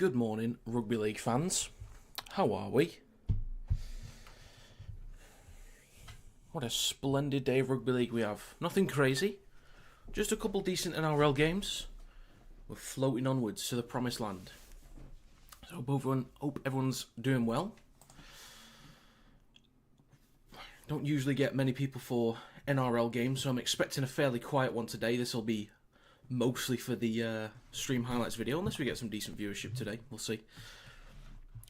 Good morning, Rugby League fans. How are we? What a splendid day of Rugby League we have. Nothing crazy, just a couple decent NRL games. We're floating onwards to the promised land. So hope everyone's doing well. Don't usually get many people for NRL games, so I'm expecting a fairly quiet one today. This will be mostly for the stream highlights video, unless we get some decent viewership today. We'll see.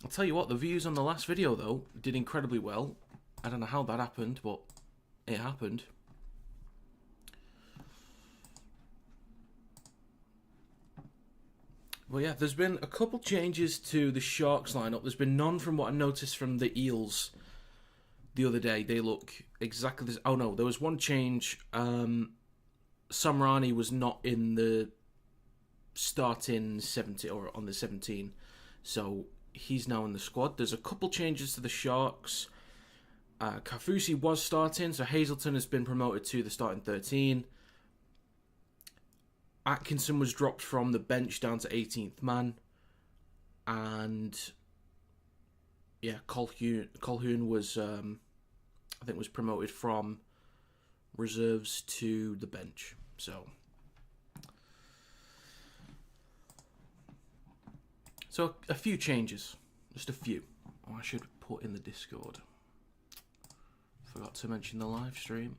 I'll tell you what, the views on the last video, though, did incredibly well. I don't know how that happened, but it happened. Well, yeah, there's been a couple changes to the Sharks lineup. There's been none from what I noticed from the Eels the other day. They look exactly this. Oh, no, there was one change. Samrani was not in the starting 70 or on the 17, so he's now in the squad. There's a couple changes to the Sharks. Kafusi was starting, so Hazelton has been promoted to the starting 13. Atkinson was dropped from the bench down to 18th man, and yeah, Colquhoun was I think was promoted from reserves to the bench. So a few changes, just a few. Oh, I should put in the Discord. Forgot to mention the live stream.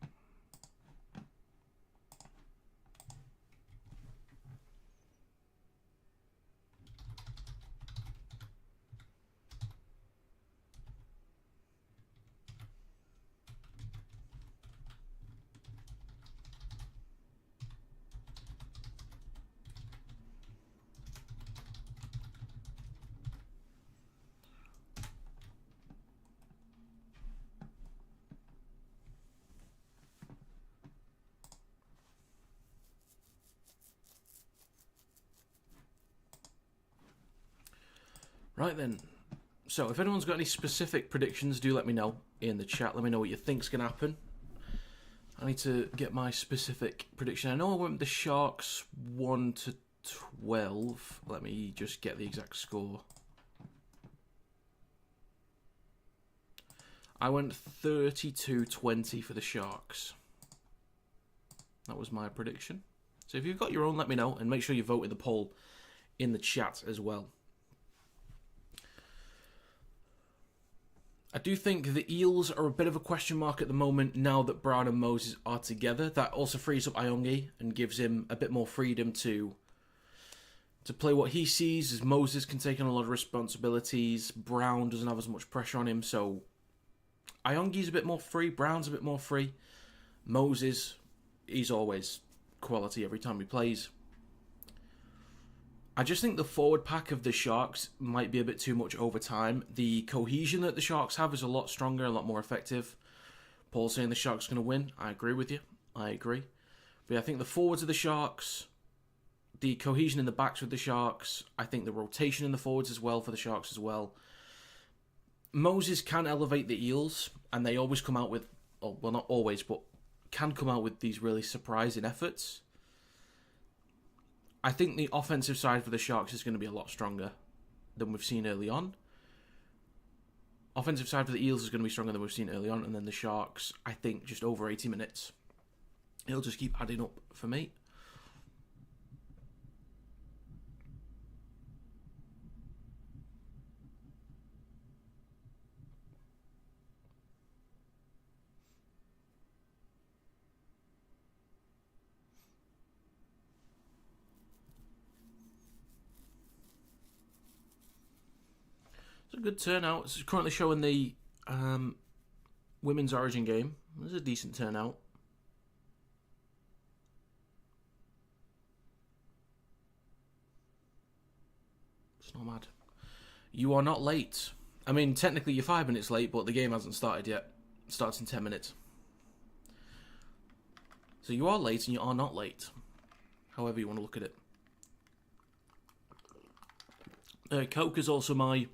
Right then, so if anyone's got any specific predictions, do let me know in the chat. Let me know what you think's going to happen. I need to get my specific prediction. I know I went with the Sharks 1-12. Let me just get the exact score. I went 32-20 for the Sharks. That was my prediction. So if you've got your own, let me know, and make sure you vote in the poll in the chat as well. I do think the Eels are a bit of a question mark at the moment now that Brown and Moses are together. That also frees up Iongi and gives him a bit more freedom to play what he sees, as Moses can take on a lot of responsibilities. Brown doesn't have as much pressure on him, so Iongi's a bit more free, Brown's a bit more free. Moses, he's always quality every time he plays. I just think the forward pack of the Sharks might be a bit too much over time. The cohesion that the Sharks have is a lot stronger, a lot more effective. Paul's saying the Sharks are going to win. I agree with you. I agree. But yeah, I think the forwards of the Sharks, the cohesion in the backs with the Sharks, I think the rotation in the forwards as well for the Sharks as well. Moses can elevate the Eels, and they always come out with, well, not always, but can come out with these really surprising efforts. I think the offensive side for the Sharks is going to be a lot stronger than we've seen early on. Offensive side for the Eels is going to be stronger than we've seen early on. And then the Sharks, I think, just over 80 minutes. It'll just keep adding up for me. It's a good turnout. It's currently showing the Women's Origin game. There's a decent turnout. It's not mad. You are not late. I mean, technically you're 5 minutes late, but the game hasn't started yet. It starts in 10 minutes. So you are late and you are not late. However you want to look at it. Coke is also my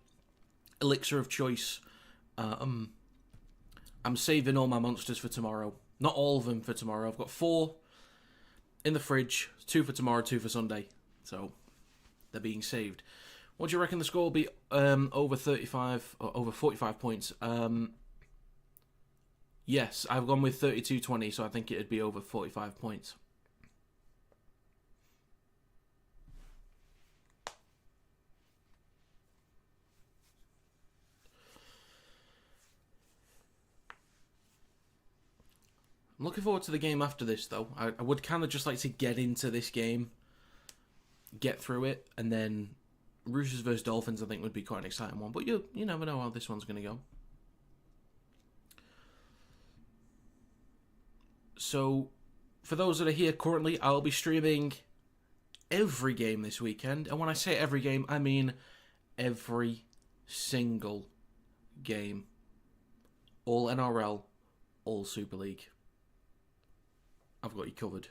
elixir of choice. I'm saving all my monsters for tomorrow. Not all of them for tomorrow. I've got 4 in the fridge. 2 for tomorrow, 2 for Sunday. So they're being saved. What do you reckon the score will be? Over 35 or over 45 points. Yes, I've gone with 32-20, so I think it'd be over 45 points. I'm looking forward to the game after this, though. I would kind of just like to get into this game, get through it, and then Roosters versus Dolphins, I think, would be quite an exciting one. But you never know how this one's going to go. So, for those that are here currently, I'll be streaming every game this weekend. And when I say every game, I mean every single game. All NRL, all Super League. I've got you covered.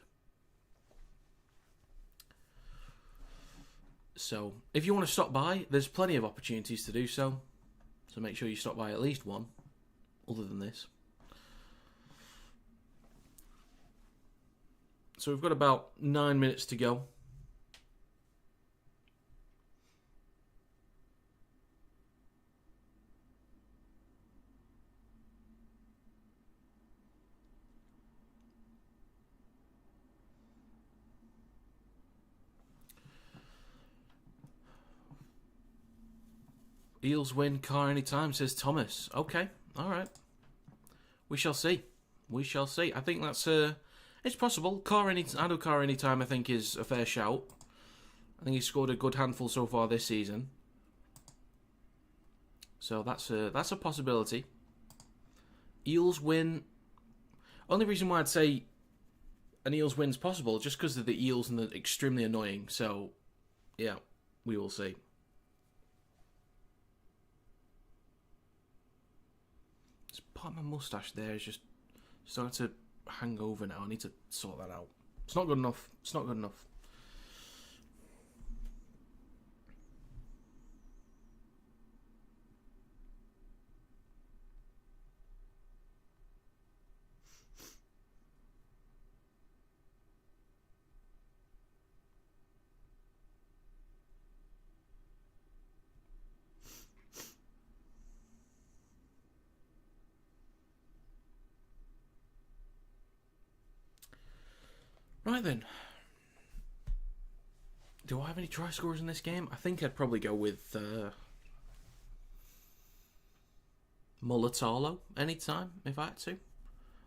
So, if you want to stop by, there's plenty of opportunities to do so. So make sure you stop by at least one, other than this. So we've got about 9 minutes to go. Eels win, car anytime, says Thomas. Okay, alright. We shall see. We shall see. I think that's it's possible. Ado car anytime, I think, is a fair shout. I think he's scored a good handful so far this season. So that's a possibility. Eels win. Only reason why I'd say an Eels win's possible, just because of the Eels and they're extremely annoying. So, yeah, we will see. Part of my moustache there is just starting to hang over now. I need to sort that out. It's not good enough. It's not good enough. Right then. Do I have any try scorers in this game? I think I'd probably go with Mulatalo anytime, if I had to.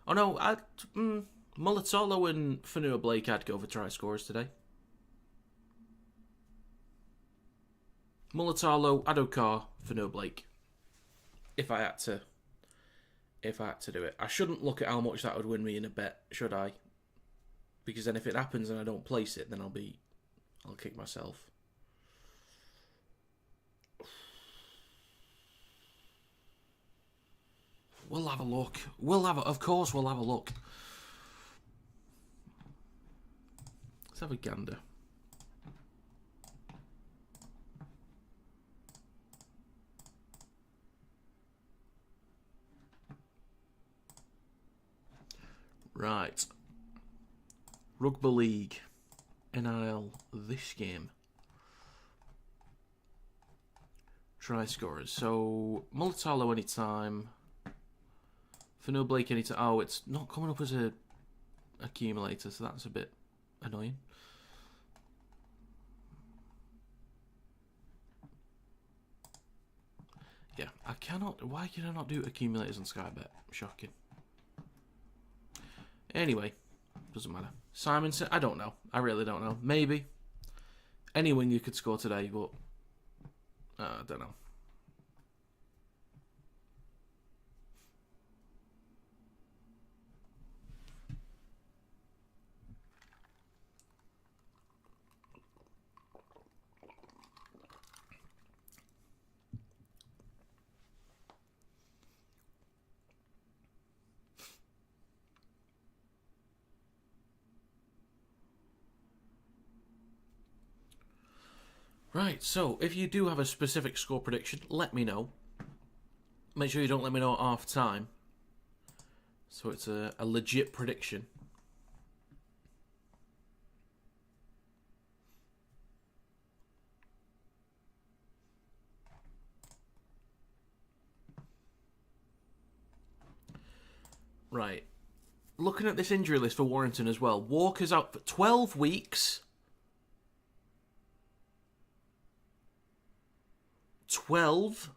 Oh no, Mulatalo and Fanua Blake, I'd go for try scorers today. Mulatalo, Adokar, Fanua Blake. If I had to do it. I shouldn't look at how much that would win me in a bet, should I? Because then if it happens and I don't place it, then I'll kick myself. We'll have a look. Of course we'll have a look. Let's have a gander. Right. Rugby League. NRL this game. Try scorers. So, Mulatalo anytime. Fanua Blake anytime. Oh, it's not coming up as a accumulator, so that's a bit annoying. Yeah, I cannot. Why can I not do accumulators on Sky Bet? Shocking. Anyway, doesn't matter. Simonson, I don't know. I really don't know. Maybe. Any winger could score today, but I don't know. Right, so if you do have a specific score prediction, let me know. Make sure you don't let me know at half time. So it's a legit prediction. Right. Looking at this injury list for Warrington as well. Walker's out for 12 weeks. 12.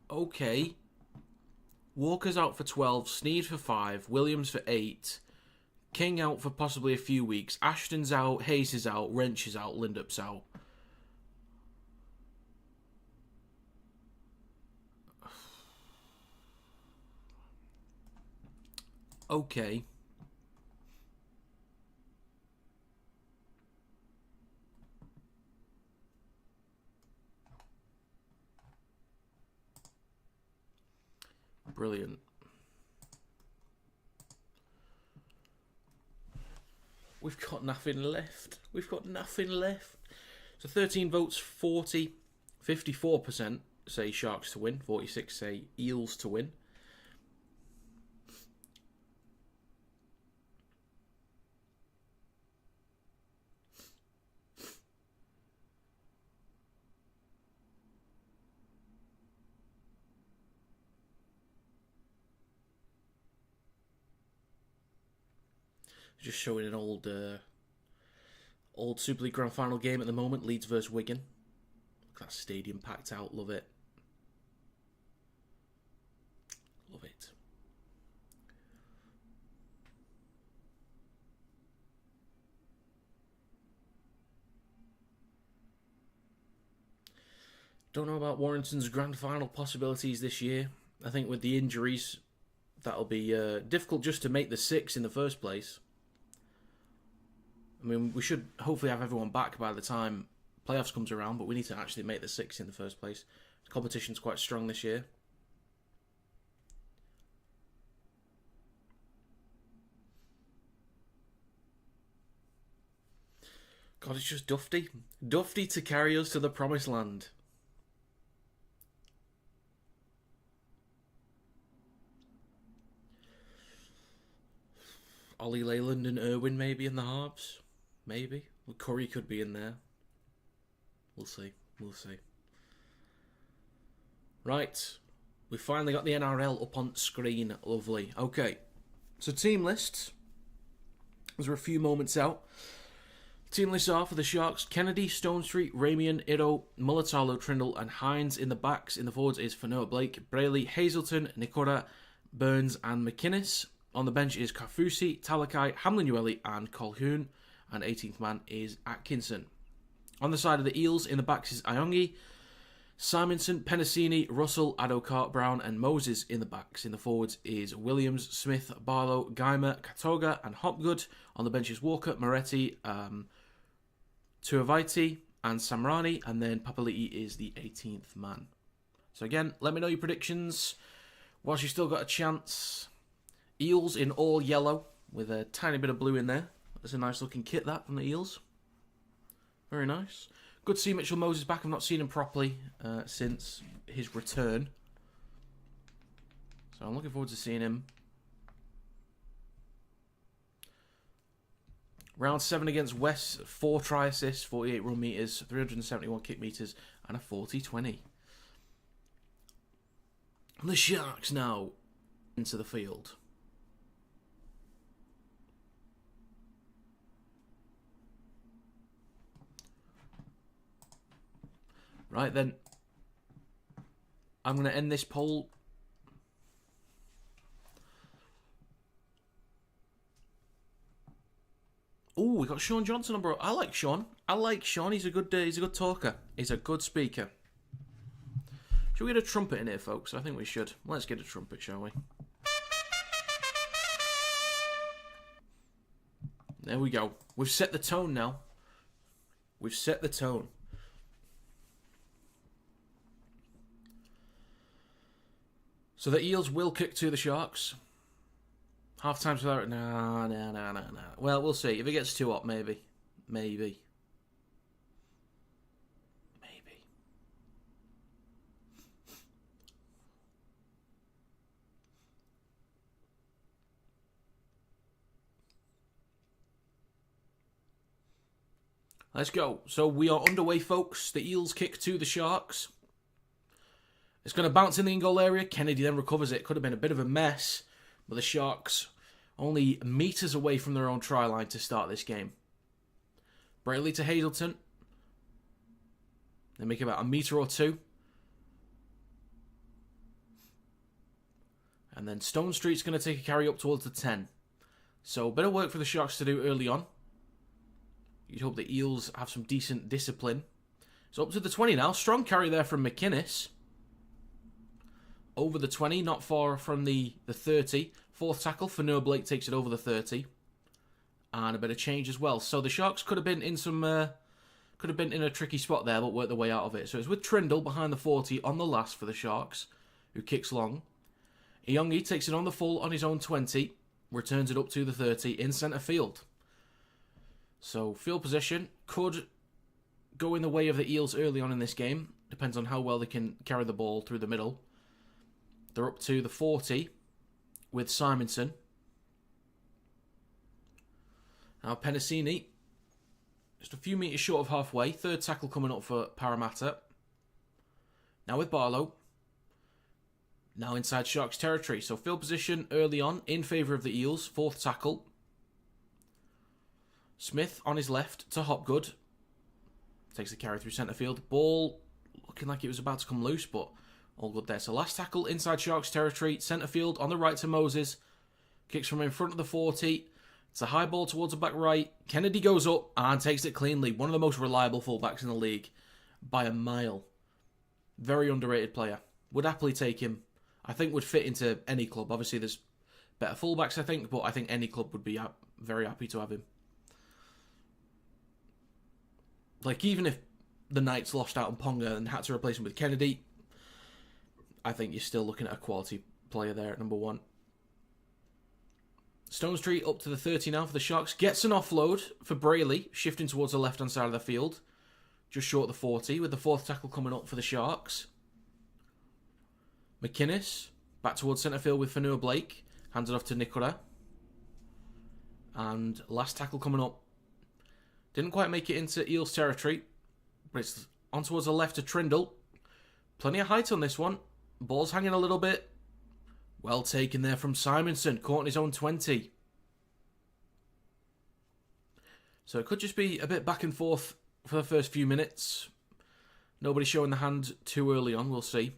Okay. Walker's out for 12. Sneed for 5. Williams for 8. King out for possibly a few weeks. Ashton's out. Hayes is out. Wrench is out. Lindup's out. Okay. Brilliant. We've got nothing left. We've got nothing left. So 13 votes, 40, 54% say Sharks to win, 46 say Eels to win. Just showing an old Super League Grand Final game at the moment. Leeds versus Wigan. Look at that stadium packed out. Love it. Love it. Don't know about Warrington's Grand Final possibilities this year. I think with the injuries, that'll be difficult just to make the 6 in the first place. I mean, we should hopefully have everyone back by the time playoffs comes around, but we need to actually make the 6 in the first place. The competition's quite strong this year. God, it's just Dufty. Dufty to carry us to the promised land. Ollie Leyland and Irwin maybe in the halves. Maybe. Well, Curry could be in there. We'll see. We'll see. Right. We finally got the NRL up on screen. Lovely. Okay. So team lists. As we're a few moments out. Team lists are for the Sharks. Kennedy, Stone Street, Ramian, Ito, Mulatalo, Trindle and Hines. In the backs. In the forwards is Fanoa Blake, Brayley, Hazelton, Nikora, Burns and McInnes. On the bench is Kafusi, Talakai, Hamlin-Ueli and Colquhoun. And 18th man is Atkinson. On the side of the Eels, in the backs is Iongi, Simonson, Penasini, Russell, Addo, Brown and Moses in the backs. In the forwards is Williams, Smith, Barlow, Geimer, Katoga and Hopgood. On the bench is Walker, Moretti, Tuavaiti and Samrani. And then Papali'i is the 18th man. So again, let me know your predictions whilst you've still got a chance. Eels in all yellow with a tiny bit of blue in there. That's a nice looking kit, that, from the Eels. Very nice. Good to see Mitchell Moses back. I've not seen him properly since his return. So I'm looking forward to seeing him. Round 7 against West. 4 try assists, 48 run meters, 371 kick meters, and a 40-20. And the Sharks now into the field. Right then, I'm going to end this poll. Oh, we got Sean Johnson on, bro. I like Sean. He's a good talker. He's a good speaker. Should we get a trumpet in here, folks? I think we should. Let's get a trumpet, shall we? There we go. We've set the tone now. We've set the tone. So the Eels will kick to the Sharks. Half time's without... No. Well, we'll see. If it gets too hot, maybe. Maybe. Let's go. So we are underway, folks. The Eels kick to the Sharks. It's going to bounce in the in-goal area. Kennedy then recovers it. Could have been a bit of a mess, but the Sharks only metres away from their own try line to start this game. Brayley to Hazelton. They make about a metre or two. And then Stone Street's going to take a carry up towards the 10. So a bit of work for the Sharks to do early on. You'd hope the Eels have some decent discipline. So up to the 20 now. Strong carry there from McInnes. Over the 20, not far from the 30. Fourth tackle, Fanua Blake takes it over the 30. And a bit of change as well. So the Sharks could have been in a tricky spot there, but worked their way out of it. So it's with Trindle behind the 40 on the last for the Sharks, who kicks long. Iongi takes it on the full on his own 20. Returns it up to the 30 in centre field. So field position could go in the way of the Eels early on in this game. Depends on how well they can carry the ball through the middle. They're up to the 40 with Simonson. Now Penasini, just a few metres short of halfway. Third tackle coming up for Parramatta. Now with Barlow. Now inside Sharks territory. So field position early on in favour of the Eels. Fourth tackle. Smith on his left to Hopgood. Takes the carry through centre field. Ball looking like it was about to come loose, but all good there. So last tackle inside Sharks territory. Centre field on the right to Moses. Kicks from in front of the 40. It's a high ball towards the back right. Kennedy goes up and takes it cleanly. One of the most reliable fullbacks in the league by a mile. Very underrated player. Would happily take him. I think would fit into any club. Obviously there's better fullbacks I think, but I think any club would be very happy to have him. Like even if the Knights lost out on Ponga and had to replace him with Kennedy, I think you're still looking at a quality player there at number 1. Stone Street up to the 30 now for the Sharks. Gets an offload for Brayley, shifting towards the left-hand side of the field. Just short of the 40, with the fourth tackle coming up for the Sharks. McInnes, back towards centre field with Fanua Blake. Hands it off to Nicola. And last tackle coming up. Didn't quite make it into Eels territory, but it's on towards the left to Trindle. Plenty of height on this one. Ball's hanging a little bit. Well taken there from Simonson. Caught in his own 20. So it could just be a bit back and forth for the first few minutes. Nobody showing the hand too early on. We'll see.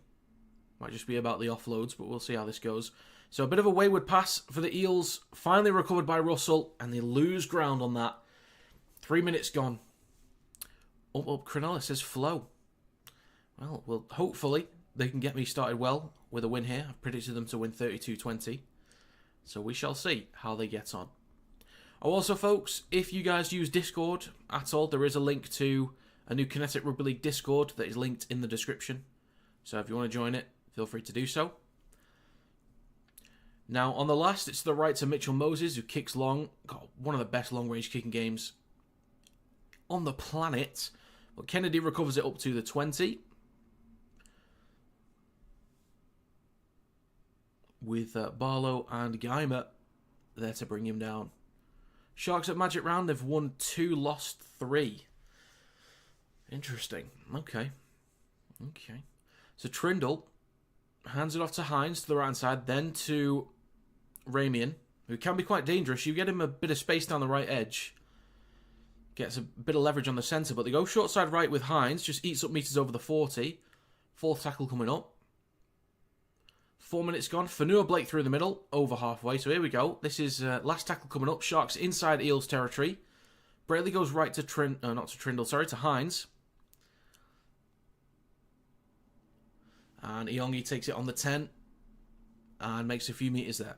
Might just be about the offloads, but we'll see how this goes. So a bit of a wayward pass for the Eels. Finally recovered by Russell, and they lose ground on that. 3 minutes gone. Up, Cronulla says Flo. Well, hopefully they can get me started well with a win here. I've predicted them to win 32-20. So we shall see how they get on. Oh, also, folks, if you guys use Discord at all, there is a link to a new Kinetic Rugby League Discord that is linked in the description. So if you want to join it, feel free to do so. Now, on the last, it's to the right to Mitchell Moses, who kicks long. Got one of the best long-range kicking games on the planet. But Kennedy recovers it up to the 20. With Barlow and Geimer there to bring him down. Sharks at Magic Round, they've won 2, lost 3. Interesting. Okay. So Trindle hands it off to Hines to the right-hand side, then to Ramian, who can be quite dangerous. You get him a bit of space down the right edge. Gets a bit of leverage on the centre, but they go short side right with Hines, just eats up metres over the 40. Fourth tackle coming up. 4 minutes gone. Fanua Blake through the middle, over halfway. So here we go. This is last tackle coming up. Sharks inside Eels territory. Brayley goes right to to Hines. And Iongi takes it on the 10 and makes a few metres there.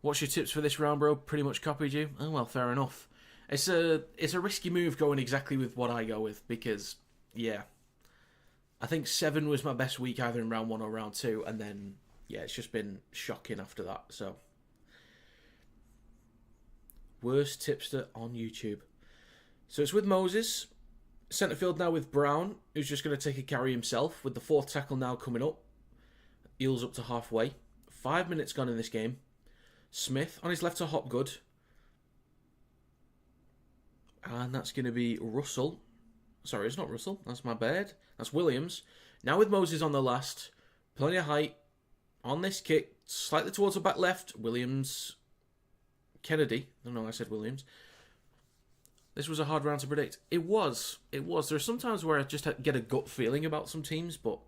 What's your tips for this round, bro? Pretty much copied you. Oh, well, fair enough. It's a risky move going exactly with what I go with because, yeah, I think 7 was my best week either in round 1 or round 2, and then, yeah, it's just been shocking after that. So, worst tipster on YouTube. So it's with Moses. Centre field now with Brown, who's just going to take a carry himself, with the fourth tackle now coming up. Eels up to halfway. 5 minutes gone in this game. Smith on his left to Hopgood. And that's going to be Russell. Sorry, it's not Russell. That's my bad. That's Williams. Now with Moses on the last. Plenty of height on this kick. Slightly towards the back left. Williams. Kennedy. No, I said Williams. This was a hard round to predict. It was. There are some times where I just get a gut feeling about some teams, but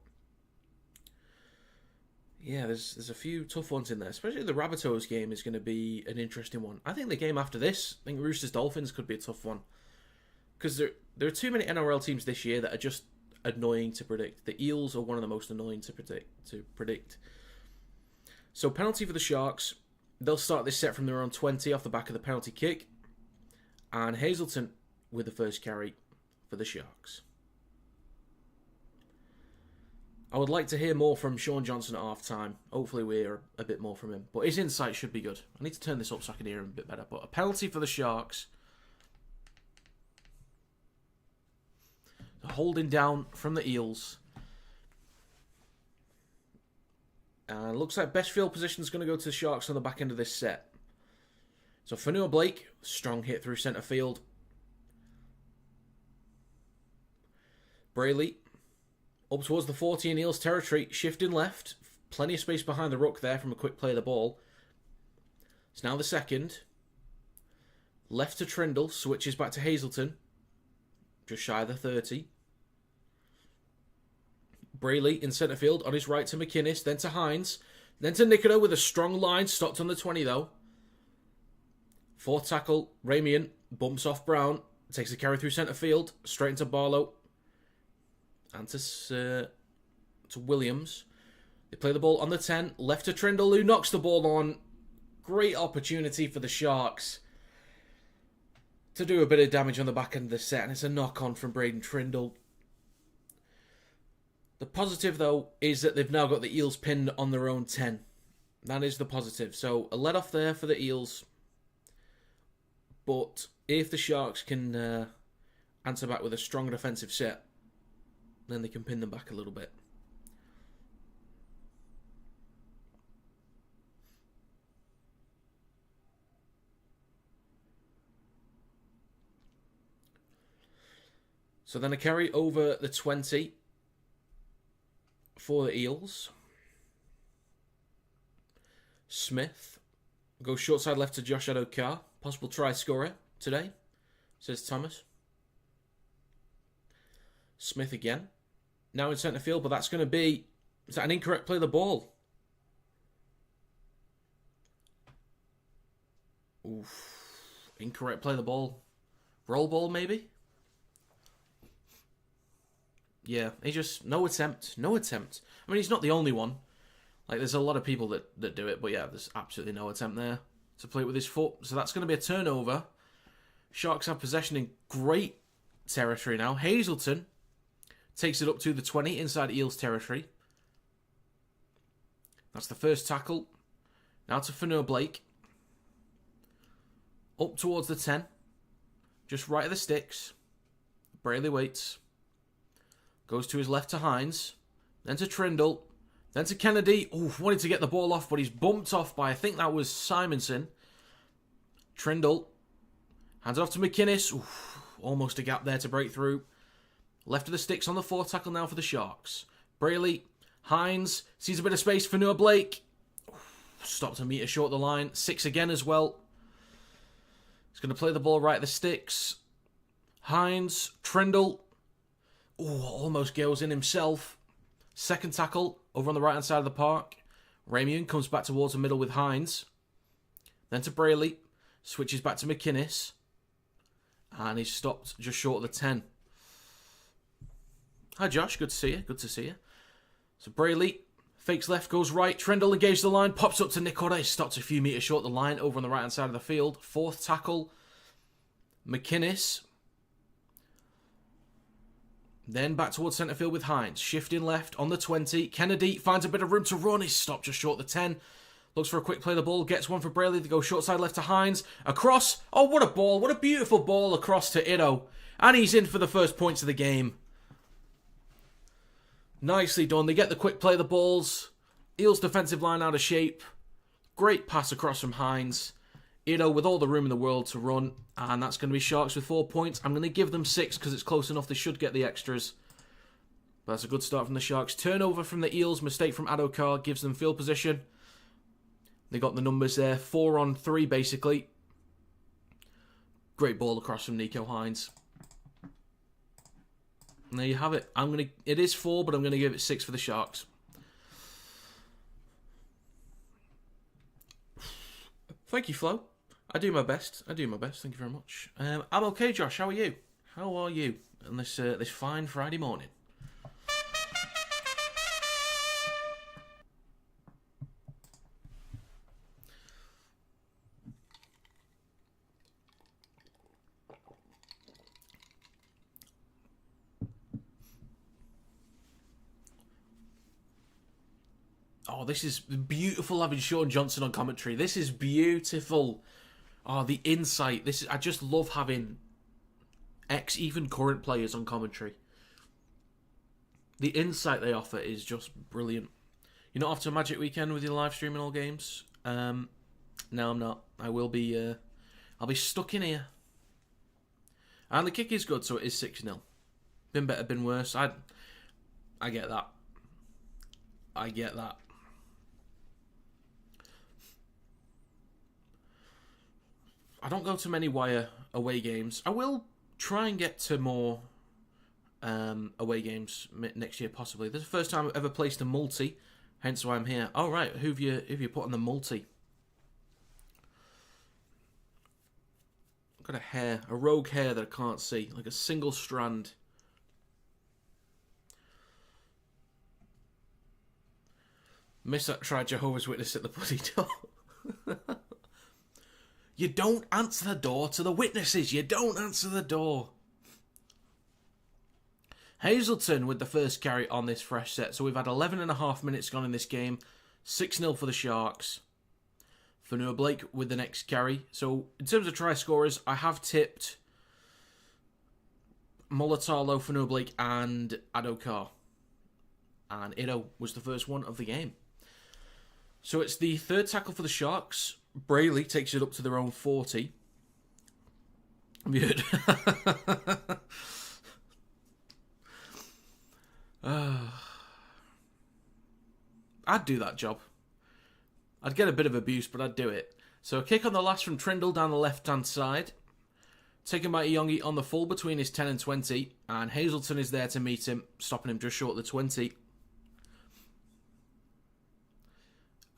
yeah, there's a few tough ones in there. Especially the Rabbitohs game is going to be an interesting one. I think the game after this, I think Roosters-Dolphins could be a tough one. Because there are too many NRL teams this year that are just annoying to predict. The Eels are one of the most annoying to predict. So penalty for the Sharks. They'll start this set from their own 20 off the back of the penalty kick. And Hazelton with the first carry for the Sharks. I would like to hear more from Sean Johnson at half-time. Hopefully we hear a bit more from him. But his insight should be good. I need to turn this up so I can hear him a bit better. But a penalty for the Sharks. Holding down from the Eels. And looks like best field position is going to go to the Sharks on the back end of this set. So Fonua Blake, strong hit through centre field. Brayley, up towards the 40 in Eels territory, shifting left. Plenty of space behind the ruck there from a quick play of the ball. It's now the second. Left to Trindle, switches back to Hazelton. Just shy of the 30. Brayley in centre field, on his right to McInnes, then to Hines, then to Nicola with a strong line, stopped on the 20 though. Fourth tackle, Ramian, bumps off Brown, takes the carry through centre field, straight into Barlow, and to Williams. They play the ball on the 10, left to Trindle, who knocks the ball on. Great opportunity for the Sharks to do a bit of damage on the back end of the set, and it's a knock-on from Braden Trindle. The positive, though, is that they've now got the Eels pinned on their own 10. That is the positive. So, a let-off there for the Eels. But if the Sharks can answer back with a strong defensive set, then they can pin them back a little bit. So then a carry over the 20 for the Eels. Smith goes short side left to Josh Adokar. Possible try scorer today, says Thomas. Smith again. Now in centre field, but that's going to be... Is that an incorrect play of the ball? Oof. Incorrect play of the ball. Roll ball, maybe? Yeah, he just... No attempt. I mean, he's not the only one. Like, there's a lot of people that do it, but yeah, there's absolutely no attempt there to play it with his foot. So that's going to be a turnover. Sharks have possession in great territory now. Hazelton takes it up to the 20 inside Eels territory. That's the first tackle. Now to Fonua Blake. Up towards the 10. Just right of the sticks. Brayley waits. Goes to his left to Hines. Then to Trindle. Then to Kennedy. Oh, wanted to get the ball off, but he's bumped off by, I think that was Simonson. Trindle. Hands it off to McInnes. Oof, almost a gap there to break through. Left of the sticks on the fourth tackle now for the Sharks. Brayley. Hines. Sees a bit of space for Fonua Blake. Oof, stopped a metre short the line. 6 again as well. He's going to play the ball right at the sticks. Hines. Trindle. Oh, almost goes in himself. Second tackle over on the right-hand side of the park. Ramian comes back towards the middle with Hines. Then to Brayley. Switches back to McInnes. And he's stopped just short of the 10. Hi, Josh. Good to see you. So Brayley fakes left, goes right. Trindle engages the line. Pops up to Nicola. He's stopped a few metres short of the line over on the right-hand side of the field. Fourth tackle. McInnes. Then back towards centre field with Hines. Shifting left on the 20. Kennedy finds a bit of room to run. He's stopped just short of the 10. Looks for a quick play of the ball. Gets one for Brayley to go short side left to Hines. Across. Oh, what a ball. What a beautiful ball across to Ido. And he's in for the first points of the game. Nicely done. They get the quick play of the balls. Eels defensive line out of shape. Great pass across from Hines. Ido with all the room in the world to run. And that's going to be Sharks with 4 points. I'm going to give them 6 because it's close enough. They should get the extras. But that's a good start from the Sharks. Turnover from the Eels. Mistake from Adokar gives them field position. They got the numbers there. 4-on-3, basically. Great ball across from Nico Hines. And there you have it. It is 4, but I'm going to give it 6 for the Sharks. Thank you, Flo. I do my best. Thank you very much. I'm okay, Josh. How are you? How are you on this fine Friday morning? Oh, this is beautiful having Sean Johnson on commentary. This is beautiful. Oh, the insight. I just love having even current players on commentary. The insight they offer is just brilliant. You're not off to a Magic weekend with your live streaming all games? No, I'm not. I will be. I'll be stuck in here. And the kick is good, so it is 6-0. Been better, been worse. I get that. I get that. I don't go to many wire away games. I will try and get to more away games next year, possibly. This is the first time I've ever placed a multi, hence why I'm here. Oh, right, who've you put on the multi? I've got a rogue hair that I can't see, like a single strand. Miss that tried Jehovah's Witness at the bloody door. You don't answer the door to the witnesses. You don't answer the door. Hazelton with the first carry on this fresh set. So we've had 11.5 minutes gone in this game. 6-0 for the Sharks. Fonua Blake with the next carry. So in terms of try scorers, I have tipped Mulatalo, Fonua Blake and Adokar. And Ido was the first one of the game. So it's the third tackle for the Sharks. Brayley takes it up to their own 40. Weird. I'd do that job. I'd get a bit of abuse, but I'd do it. So a kick on the last from Trindle down the left-hand side. Taken by Iongi on the full between his 10 and 20. And Hazelton is there to meet him, stopping him just short of the 20.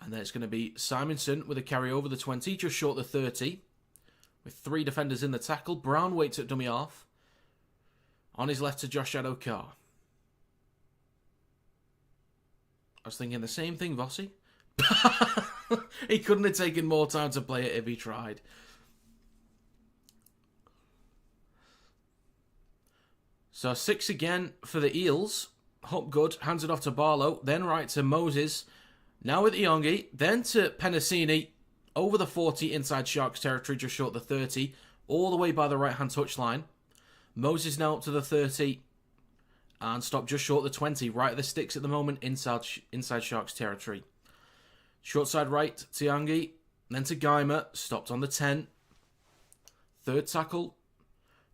And then it's going to be Simonson with a carry over the 20, just short of the 30. With 3 defenders in the tackle. Brown waits at dummy half. On his left to Josh Adokar. I was thinking the same thing, Vossi. He couldn't have taken more time to play it if he tried. So 6 again for the Eels. Hopgood hands it off to Barlow. Then right to Moses. Now with Iongi, then to Penasini, over the 40 inside Sharks territory, just short of the 30, all the way by the right-hand touchline. Moses now up to the 30, and stopped just short of the 20, right at the sticks at the moment, inside Sharks territory. Short side right to Iongi, then to Geimer, stopped on the 10. Third tackle,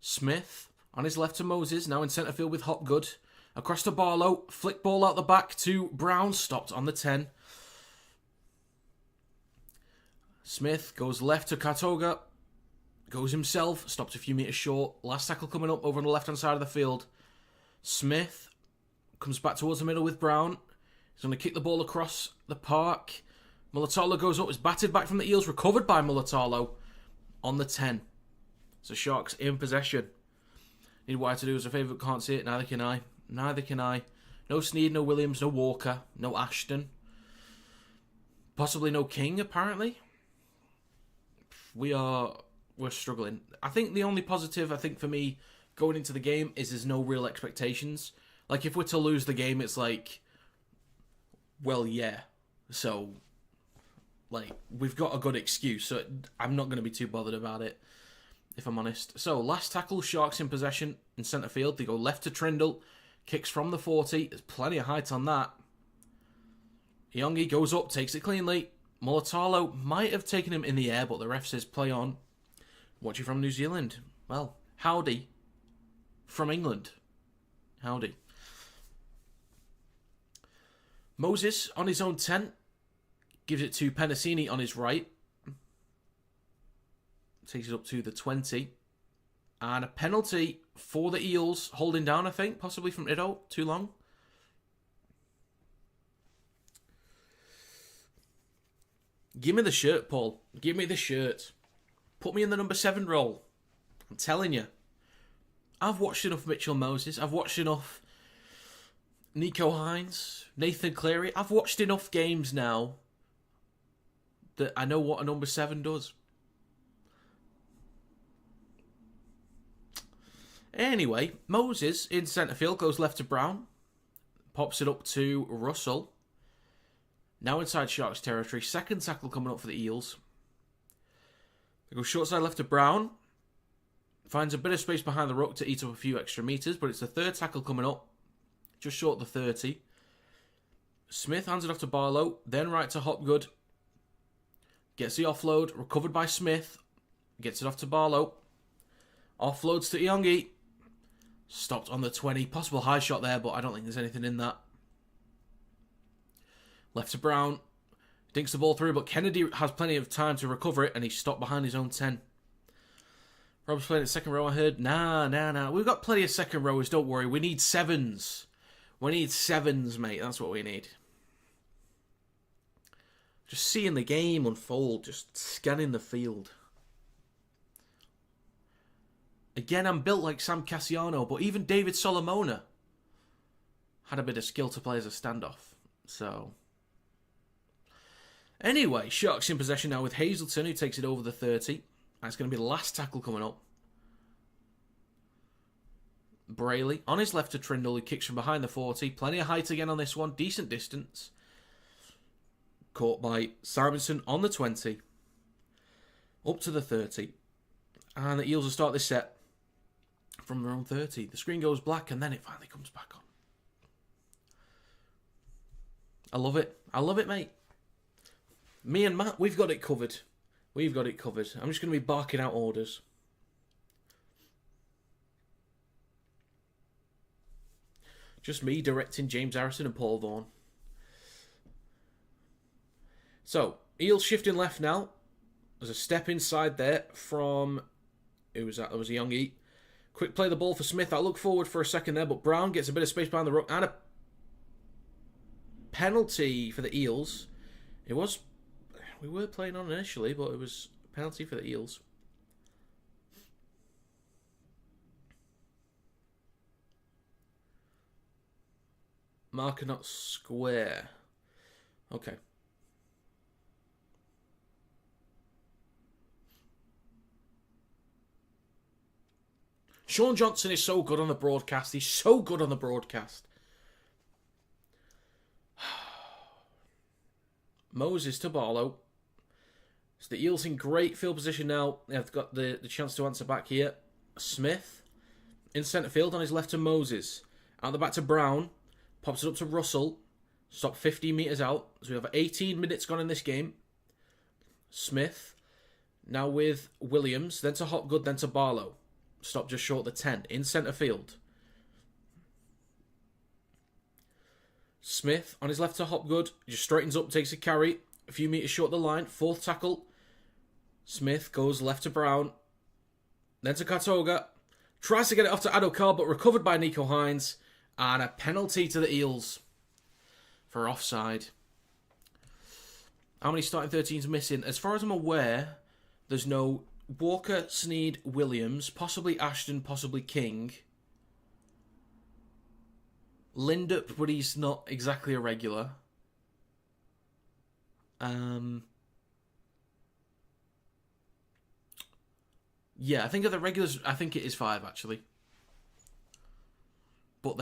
Smith, on his left to Moses, now in centre field with Hopgood. Across to Barlow, flick ball out the back to Brown, stopped on the 10. Smith goes left to Katoga, goes himself, stopped a few metres short. Last tackle coming up over on the left-hand side of the field. Smith comes back towards the middle with Brown. He's going to kick the ball across the park. Mulatalo goes up, is batted back from the Eels, recovered by Mulatalo on the 10. So Sharks in possession. Need Wire to do us a favour, can't see it, neither can I. Neither can I. No Sneed, no Williams, no Walker, no Ashton. Possibly no King, apparently. We're struggling. I think the only positive, for me, going into the game is there's no real expectations. Like, if we're to lose the game, it's like, well, yeah. So, like, we've got a good excuse, so I'm not going to be too bothered about it, if I'm honest. So, last tackle, Sharks in possession in centre field. They go left to Trindle. Kicks from the 40. There's plenty of height on that. Iongi goes up, takes it cleanly. Mulatalo might have taken him in the air, but the ref says play on. Watching from New Zealand. Well, howdy from England. Howdy. Moses on his own 10. Gives it to Penasini on his right. Takes it up to the 20. And a penalty for the Eels. Holding down, I think. Possibly from Ido. Too long. Give me the shirt, Paul. Give me the shirt. Put me in the number 7 role. I'm telling you. I've watched enough Mitchell Moses. I've watched enough Nico Hines, Nathan Cleary. I've watched enough games now that I know what a number 7 does. Anyway, Moses in centre field goes left to Brown. Pops it up to Russell. Now inside Sharks territory. Second tackle coming up for the Eels. They go short side left to Brown. Finds a bit of space behind the ruck to eat up a few extra metres, but it's the third tackle coming up. Just short of the 30. Smith hands it off to Barlow. Then right to Hopgood. Gets the offload. Recovered by Smith. Gets it off to Barlow. Offloads to Iongi. Stopped on the 20. Possible high shot there, but I don't think there's anything in that. Left to Brown. Dinks the ball through, but Kennedy has plenty of time to recover it, and he's stopped behind his own 10. Rob's playing at second row, I heard. Nah. We've got plenty of second rowers, don't worry. We need 7s. We need 7s, mate. That's what we need. Just seeing the game unfold, just scanning the field. Again, I'm built like Sam Cassiano, but even David Solomona had a bit of skill to play as a standoff. So, anyway, Sharks in possession now with Hazelton, who takes it over the 30. That's going to be the last tackle coming up. Brayley on his left to Trindle, who kicks from behind the 40. Plenty of height again on this one. Decent distance. Caught by Simonson on the 20. Up to the 30. And the Eels will start this set from their own 30. The screen goes black and then it finally comes back on. I love it. I love it, mate. Me and Matt, we've got it covered. We've got it covered. I'm just going to be barking out orders. Just me directing James Harrison and Paul Vaughan. So, Eels shifting left now. There's a step inside there from... Who was that? That was a young Eat. Quick play the ball for Smith. I look forward for a second there, but Brown gets a bit of space behind the ruck. And a penalty for the Eels. It was... We were playing on initially, but it was a penalty for the Eels. Marker not square. Okay. Sean Johnson is so good on the broadcast. He's so good on the broadcast. Moses to Barlow. So the Eels in great field position now. They've got the chance to answer back here. Smith in centre field on his left to Moses. Out the back to Brown. Pops it up to Russell. Stop 15 metres out. So we have 18 minutes gone in this game. Smith. Now with Williams. Then to Hopgood. Then to Barlow. Stop just short of the 10. In centre field. Smith on his left to Hopgood. Just straightens up. Takes a carry. A few metres short of the line. Fourth tackle. Smith goes left to Brown. Then to Kartoga. Tries to get it off to Adokar, but recovered by Nico Hines. And a penalty to the Eels for offside. How many starting 13s missing? As far as I'm aware, there's no Walker, Sneed, Williams, possibly Ashton, possibly King. Lindup, but he's not exactly a regular. Yeah, I think of the regulars, I think it is 5 actually. But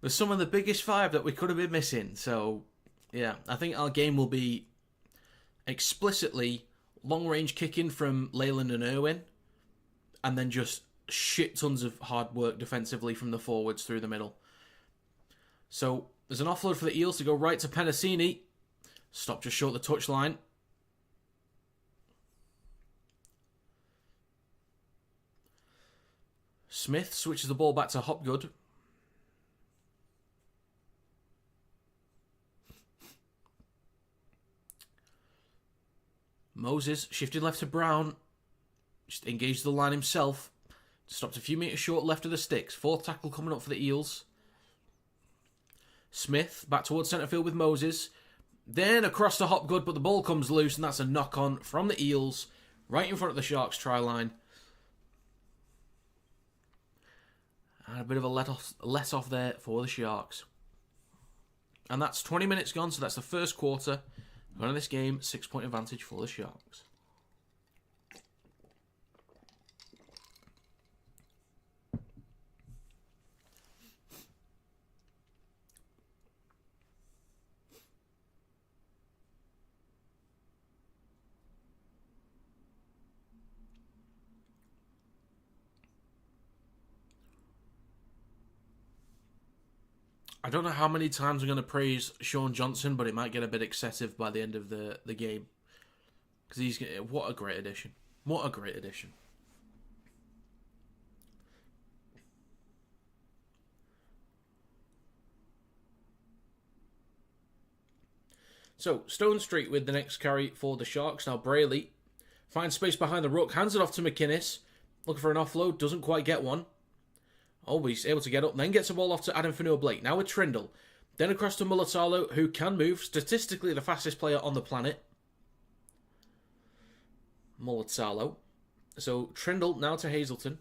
there's some of the biggest 5 that we could have been missing. So, yeah, I think our game will be explicitly long-range kicking from Leyland and Irwin, and then just shit tons of hard work defensively from the forwards through the middle. So, there's an offload for the Eels to go right to Penasini. Stop just short of the touchline. Smith switches the ball back to Hopgood. Moses shifted left to Brown. Just engaged the line himself. Stopped a few metres short left of the sticks. Fourth tackle coming up for the Eels. Smith back towards centre field with Moses. Then across to Hopgood, but the ball comes loose, and that's a knock-on from the Eels. Right in front of the Sharks try line. And a bit of a let-off there for the Sharks. And that's 20 minutes gone, so that's the first quarter. Going to this game, 6-point advantage for the Sharks. I don't know how many times I'm going to praise Sean Johnson, but it might get a bit excessive by the end of the game. Because what a great addition. What a great addition. So, Stone Street with the next carry for the Sharks. Now, Brayley finds space behind the ruck, hands it off to McInnes. Looking for an offload, doesn't quite get one. Oh, he's able to get up, then gets the ball off to Adam Fanua-Blake. Now with Trindle. Then across to Mulatalo, who can move. Statistically, the fastest player on the planet. Mulatalo. So, Trindle now to Hazelton.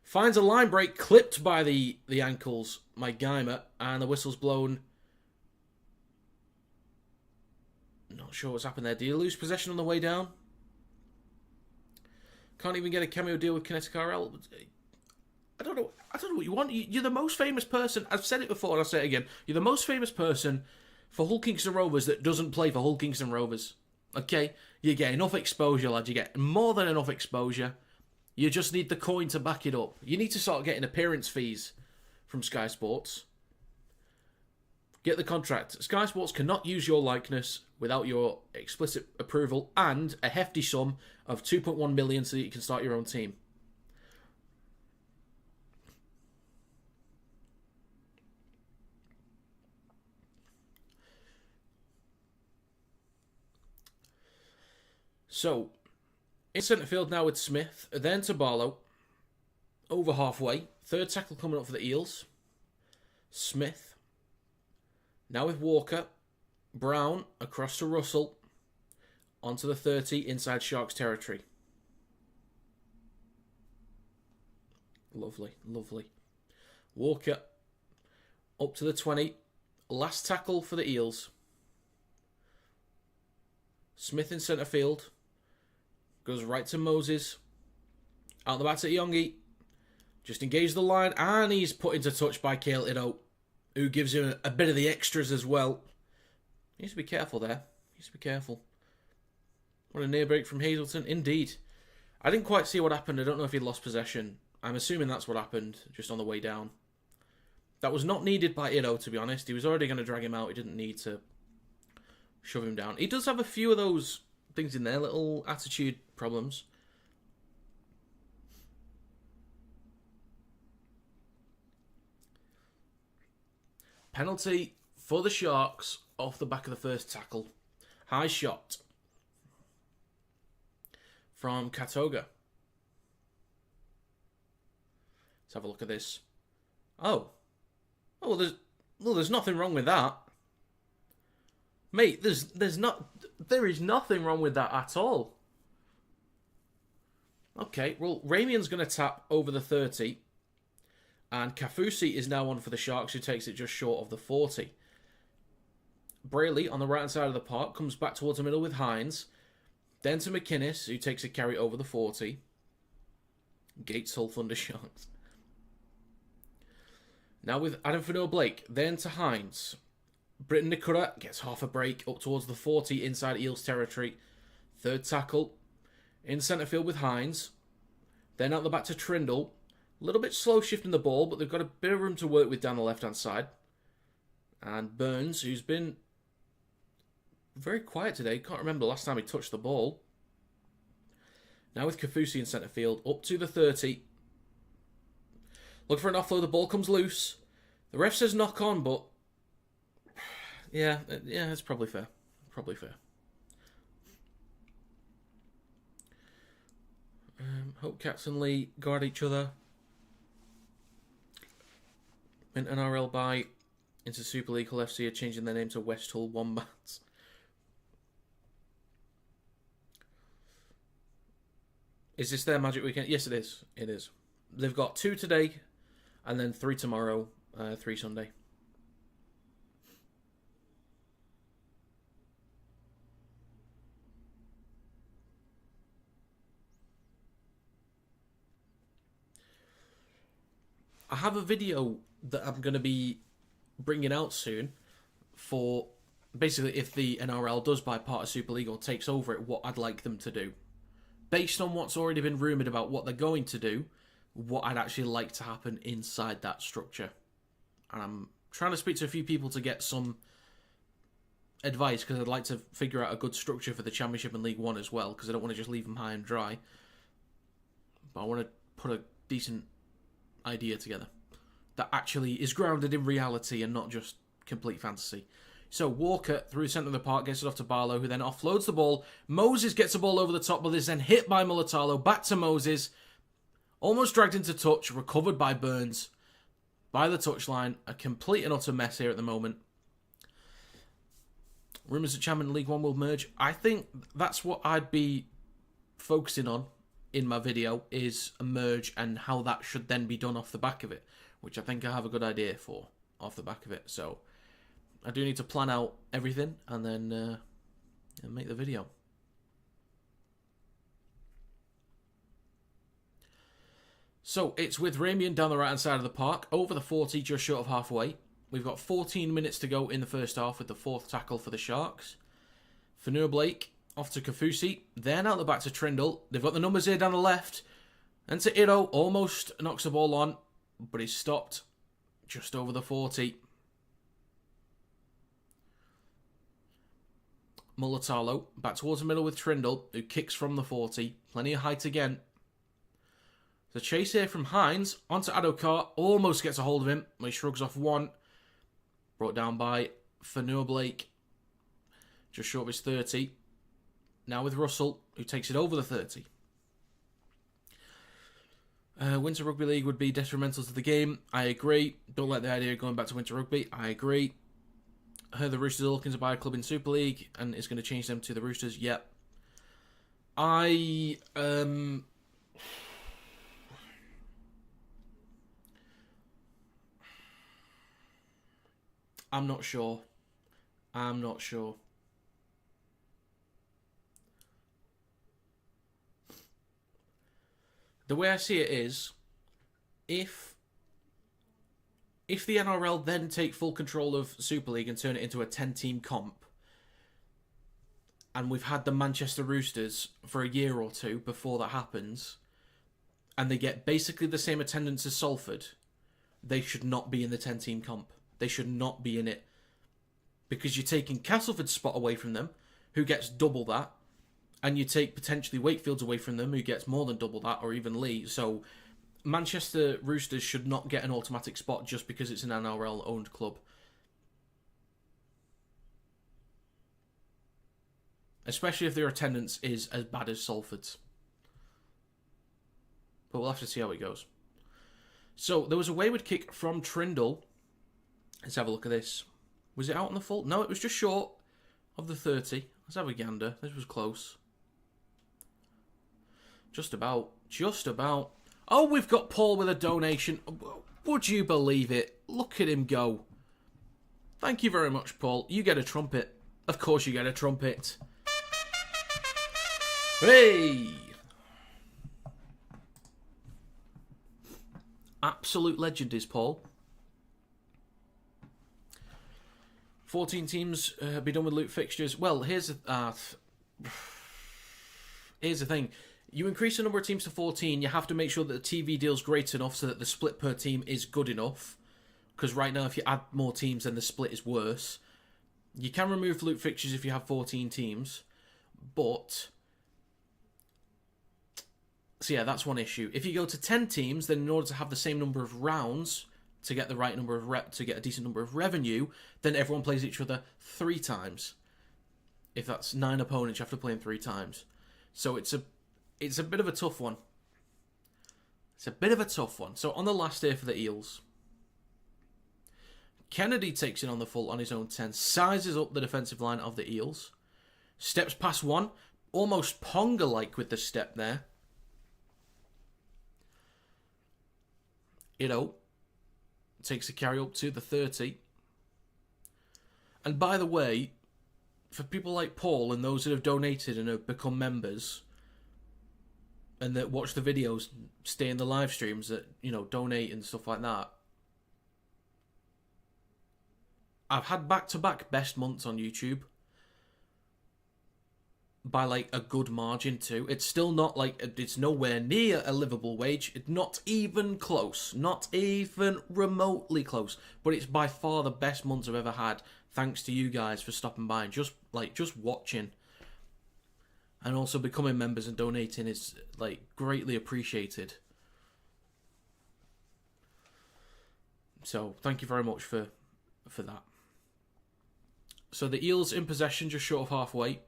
Finds a line break, clipped by the ankles, by Geimer, and the whistle's blown. Not sure what's happened there. Did he lose possession on the way down? Can't even get a cameo deal with Kinetic RL. I don't know what you want. You're the most famous person. I've said it before and I'll say it again. You're the most famous person for Hull Kingston Rovers that doesn't play for Hull Kingston Rovers. Okay? You get enough exposure, lad. You get more than enough exposure. You just need the coin to back it up. You need to start getting appearance fees from Sky Sports. Get the contract. Sky Sports cannot use your likeness without your explicit approval and a hefty sum of 2.1 million so that you can start your own team. So, in centre field now with Smith, then to Barlow, over halfway. Third tackle coming up for the Eels. Smith, now with Walker. Brown, across to Russell, onto the 30, inside Sharks territory. Lovely, lovely. Walker, up to the 20. Last tackle for the Eels. Smith in centre field. Goes right to Moses. Out the back to Yongi. Just engaged the line. And he's put into touch by Cale Iddo, who gives him a bit of the extras as well. He needs to be careful there. He needs to be careful. What a near break from Hazelton. Indeed. I didn't quite see what happened. I don't know if he lost possession. I'm assuming that's what happened just on the way down. That was not needed by Iddo, to be honest. He was already going to drag him out. He didn't need to shove him down. He does have a few of those things in there, little attitude problems. Penalty for the Sharks off the back of the first tackle. High shot from Katoga. Let's have a look at this. Oh, there's nothing wrong with that. Mate, there is nothing wrong with that at all. Okay, well, Ramian's going to tap over the 30. And Kafusi is now on for the Sharks, who takes it just short of the 40. Brayley, on the right-hand side of the park, comes back towards the middle with Hines. Then to McInnes, who takes a carry over the 40. Gates Hull Thunder Sharks. Now with Adam Fanua-Blake. Then to Hines. Britton Nikura gets half a break up towards the 40 inside Eels territory. Third tackle in centre field with Hines. Then out the back to Trindle. A little bit slow shifting the ball, but they've got a bit of room to work with down the left-hand side. And Burns, who's been very quiet today. Can't remember the last time he touched the ball. Now with Kafusi in centre field. Up to the 30. Looking for an offload. The ball comes loose. The ref says knock on, but yeah, it's probably fair. Probably fair. Hope Cats and Lee guard each other. An NRL buy into Super League. Hull FC are changing their name to West Hull Wombats. Is this their Magic Weekend? Yes, it is. It is. They've got 2 today, and then 3 tomorrow, 3 Sunday. I have a video that I'm going to be bringing out soon for basically if the NRL does buy part of Super League or takes over it, what I'd like them to do. Based on what's already been rumoured about what they're going to do, what I'd actually like to happen inside that structure. And I'm trying to speak to a few people to get some advice because I'd like to figure out a good structure for the Championship and League One as well because I don't want to just leave them high and dry. But I want to put a decent idea together that actually is grounded in reality and not just complete fantasy. So Walker through the centre of the park gets it off to Barlow, who then offloads the ball. Moses gets the ball over the top, but is then hit by Mulatalo. Back to Moses, almost dragged into touch, recovered by Burns by the touchline. A complete and utter mess here at the moment. Rumours that Champion and League One will merge. I think that's what I'd be focusing on in my video, is a merge and how that should then be done off the back of it, which I think I have a good idea for off the back of it. So I do need to plan out everything and then make the video. So it's with Ramian down the right hand side of the park, over the 40, just short of halfway. We've got 14 minutes to go in the first half with the 4th tackle for the Sharks. Fanua Blake off to Kafusi, then out the back to Trindle. They've got the numbers here down the left. And to Iro, almost knocks the ball on, but he's stopped just over the 40. Mulatalo back towards the middle with Trindle, who kicks from the 40. Plenty of height again. The chase here from Hines onto Adokar, almost gets a hold of him. He shrugs off one. Brought down by Fanua Blake, just short of his 30. Now with Russell, who takes it over the 30. Winter Rugby League would be detrimental to the game. I agree. Don't like the idea of going back to Winter Rugby. I agree. I heard the Roosters are looking to buy a club in Super League and it's going to change them to the Roosters. Yep. I'm not sure. I'm not sure. The way I see it is, if the NRL then take full control of Super League and turn it into a 10-team comp, and we've had the Manchester Roosters for a year or two before that happens, and they get basically the same attendance as Salford, they should not be in the 10-team comp. They should not be in it. Because you're taking Castleford's spot away from them, who gets double that, and you take potentially Wakefield's away from them, who gets more than double that, or even Lee. So Manchester Roosters should not get an automatic spot just because it's an NRL-owned club. Especially if their attendance is as bad as Salford's. But we'll have to see how it goes. So there was a wayward kick from Trindle. Let's have a look at this. Was it out on the full? No, it was just short of the 30. Let's have a gander. This was close. Just about. Just about. Oh, we've got Paul with a donation. Would you believe it? Look at him go. Thank you very much, Paul. You get a trumpet. Of course you get a trumpet. Hey! Absolute legend is Paul. 14 teams be done with loot fixtures. Well, here's the thing. You increase the number of teams to 14, you have to make sure that the TV deal's great enough so that the split per team is good enough. Because right now, if you add more teams, then the split is worse. You can remove loot fixtures if you have 14 teams. But so yeah, that's one issue. If you go to 10 teams, then in order to have the same number of rounds, to get the right number of to get a decent number of revenue, then everyone plays each other 3 times. If that's 9 opponents, you have to play them 3 times. So it's a bit of a tough one. It's a bit of a tough one. So on the last day for the Eels, Kennedy takes it on the full on his own 10, sizes up the defensive line of the Eels, steps past one, almost Ponga-like with the step there. Takes the carry up to the 30. And by the way, for people like Paul and those that have donated and have become members and that watch the videos, stay in the live streams, that, donate and stuff like that, I've had back-to-back best months on YouTube by like a good margin too. It's still not it's nowhere near a livable wage. It's not even close. Not even remotely close. But it's by far the best months I've ever had. Thanks to you guys for stopping by and just watching. And also becoming members and donating is greatly appreciated. So thank you very much for that. So the Eels in possession, just short of halfway.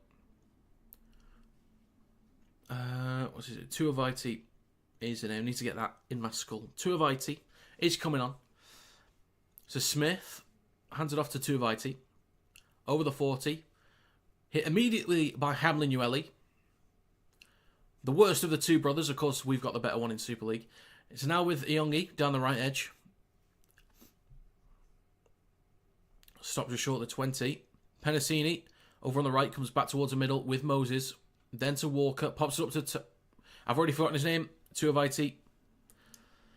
What is it? Tuivasa is the name. I need to get that in my skull. Tuivasa is coming on. So Smith hands it off to Tuivasa. Over the 40. Hit immediately by Hamlin-Uele. The worst of the two brothers. Of course, we've got the better one in Super League. It's now with Iongi down the right edge. Stops just short of the 20. Penasini over on the right comes back towards the middle with Moses. Then to Walker. Pops it up to... I've already forgotten his name. Tuivasa.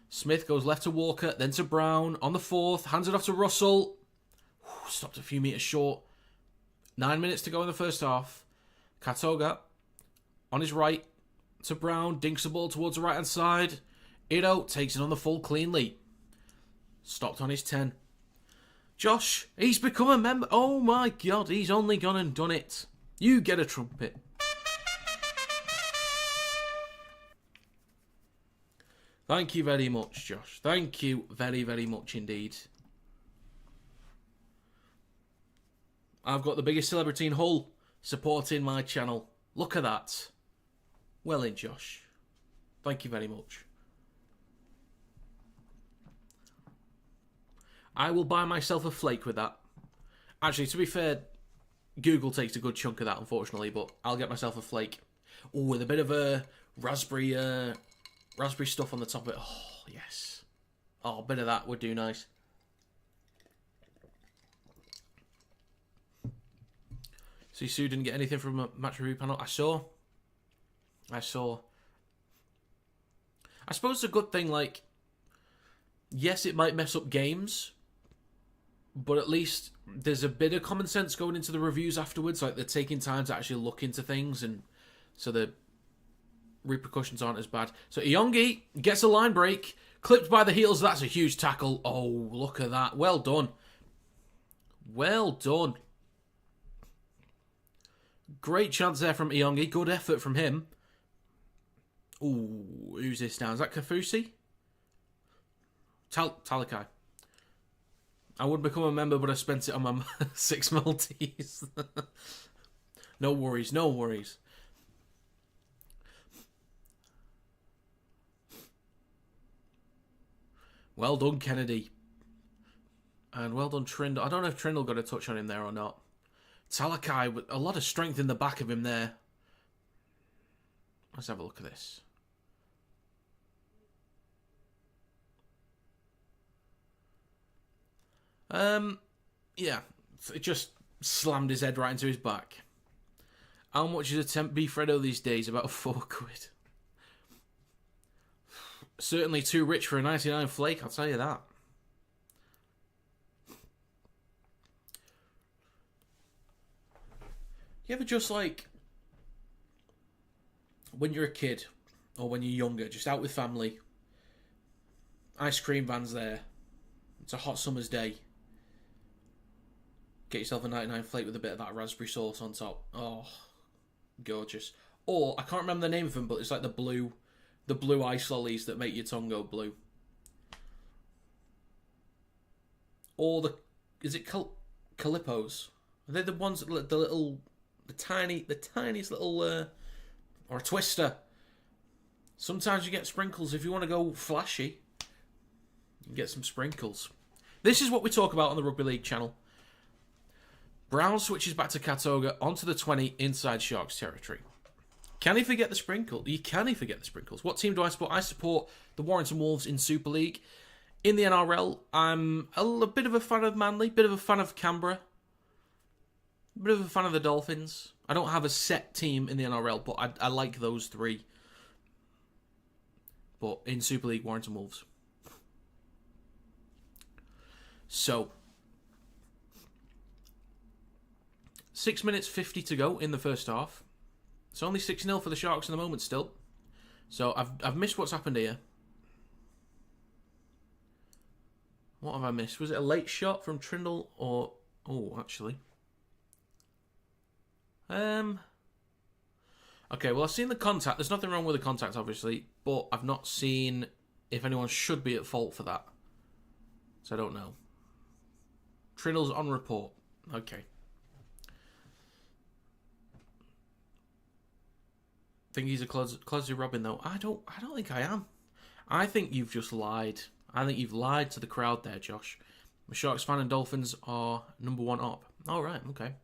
Smith goes left to Walker. Then to Brown. On the 4th. Hands it off to Russell. Stopped a few metres short. 9 minutes to go in the first half. Katoga on his right to Brown. Dinks the ball towards the right-hand side. Ido takes it on the full cleanly. Stopped on his 10. Josh, he's become a member. Oh my God, he's only gone and done it. You get a trumpet. Thank you very much, Josh. Thank you very, very much indeed. I've got the biggest celebrity in Hull supporting my channel. Look at that. Well in, Josh. Thank you very much. I will buy myself a flake with that. Actually, to be fair, Google takes a good chunk of that, unfortunately, but I'll get myself a flake. Oh, with a bit of a raspberry stuff on the top of it. Oh, yes. Oh, a bit of that would do nice. See, Sue didn't get anything from a match review panel. I saw. I suppose it's a good thing, yes, it might mess up games, but at least there's a bit of common sense going into the reviews afterwards. They're taking time to actually look into things, and so the repercussions aren't as bad. So Iongi gets a line break, clipped by the heels. That's a huge tackle. Oh, look at that. Well done. Well done. Great chance there from Iongi. Good effort from him. Ooh, who's this now? Is that Kafusi? Talakai. I would become a member, but I spent it on my 6 Maltese. No worries, no worries. Well done, Kennedy. And well done, Trindle. I don't know if Trindle got a touch on him there or not. Talakai with a lot of strength in the back of him there. Let's have a look at this. Yeah, it just slammed his head right into his back. How much is a temp beef Fredo these days? About £4. Certainly too rich for a 99 flake, I'll tell you that. You ever just when you're a kid or when you're younger, just out with family, ice cream van's there, it's a hot summer's day, get yourself a 99 flake with a bit of that raspberry sauce on top. Oh, gorgeous. Or, I can't remember the name of them, but it's like the blue ice lollies that make your tongue go blue. Or is it Calippos? Are they the ones that the tiniest little, or a Twister? Sometimes you get sprinkles. If you want to go flashy, you get some sprinkles. This is what we talk about on the Rugby League channel. Brown switches back to Katoga onto the 20 inside Sharks territory. Can he forget the sprinkle? Can he forget the sprinkles? What team do I support? I support the Warrington Wolves in Super League. In the NRL, I'm a bit of a fan of Manly, bit of a fan of Canberra, bit of a fan of the Dolphins. I don't have a set team in the NRL, but I like those three. But in Super League, Warrington Wolves. So, 6 minutes 50 to go in the first half. It's only 6-0 for the Sharks in the moment still. So, I've missed what's happened here. What have I missed? Was it a late shot from Trindle or... Oh, actually. Okay, well, I've seen the contact. There's nothing wrong with the contact, obviously. But I've not seen if anyone should be at fault for that. So I don't know. Trindle's on report. Okay. Think he's a Closey Robin, though? I don't think I am. I think you've just lied. I think you've lied to the crowd there, Josh. The Sharks fan and Dolphins are number one up. All right, okay.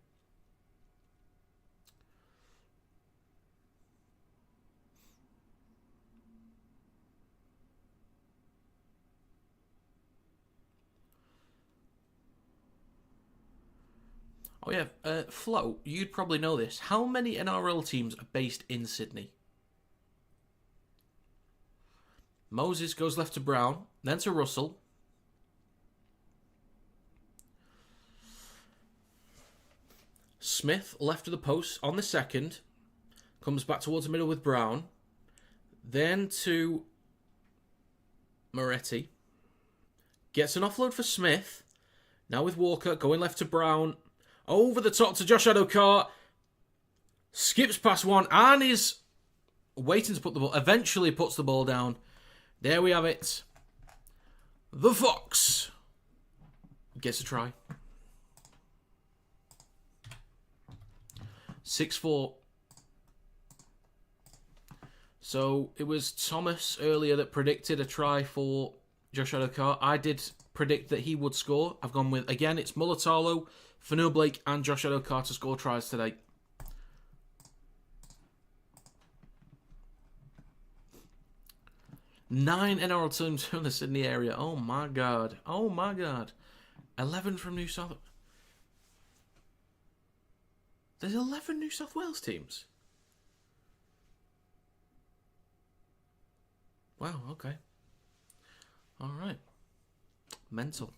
Oh yeah, Flo, you'd probably know this. How many NRL teams are based in Sydney? Moses goes left to Brown, then to Russell. Smith left to the post on the second. Comes back towards the middle with Brown. Then to Moretti. Gets an offload for Smith. Now with Walker, going left to Brown. Over the top to Josh Adokar. Skips past one and is waiting to put the ball. Eventually puts the ball down. There we have it. The Fox gets a try. 6-4. So it was Thomas earlier that predicted a try for Josh Adokar. I did predict that he would score. I've gone with, again, it's Mulatalo, Fanua Blake and Josh Adokar to score tries today. Nine NRL teams in the Sydney area. Oh my god. Oh my god. 11 from New South... There's 11 New South Wales teams. Wow, okay. Alright. Mental.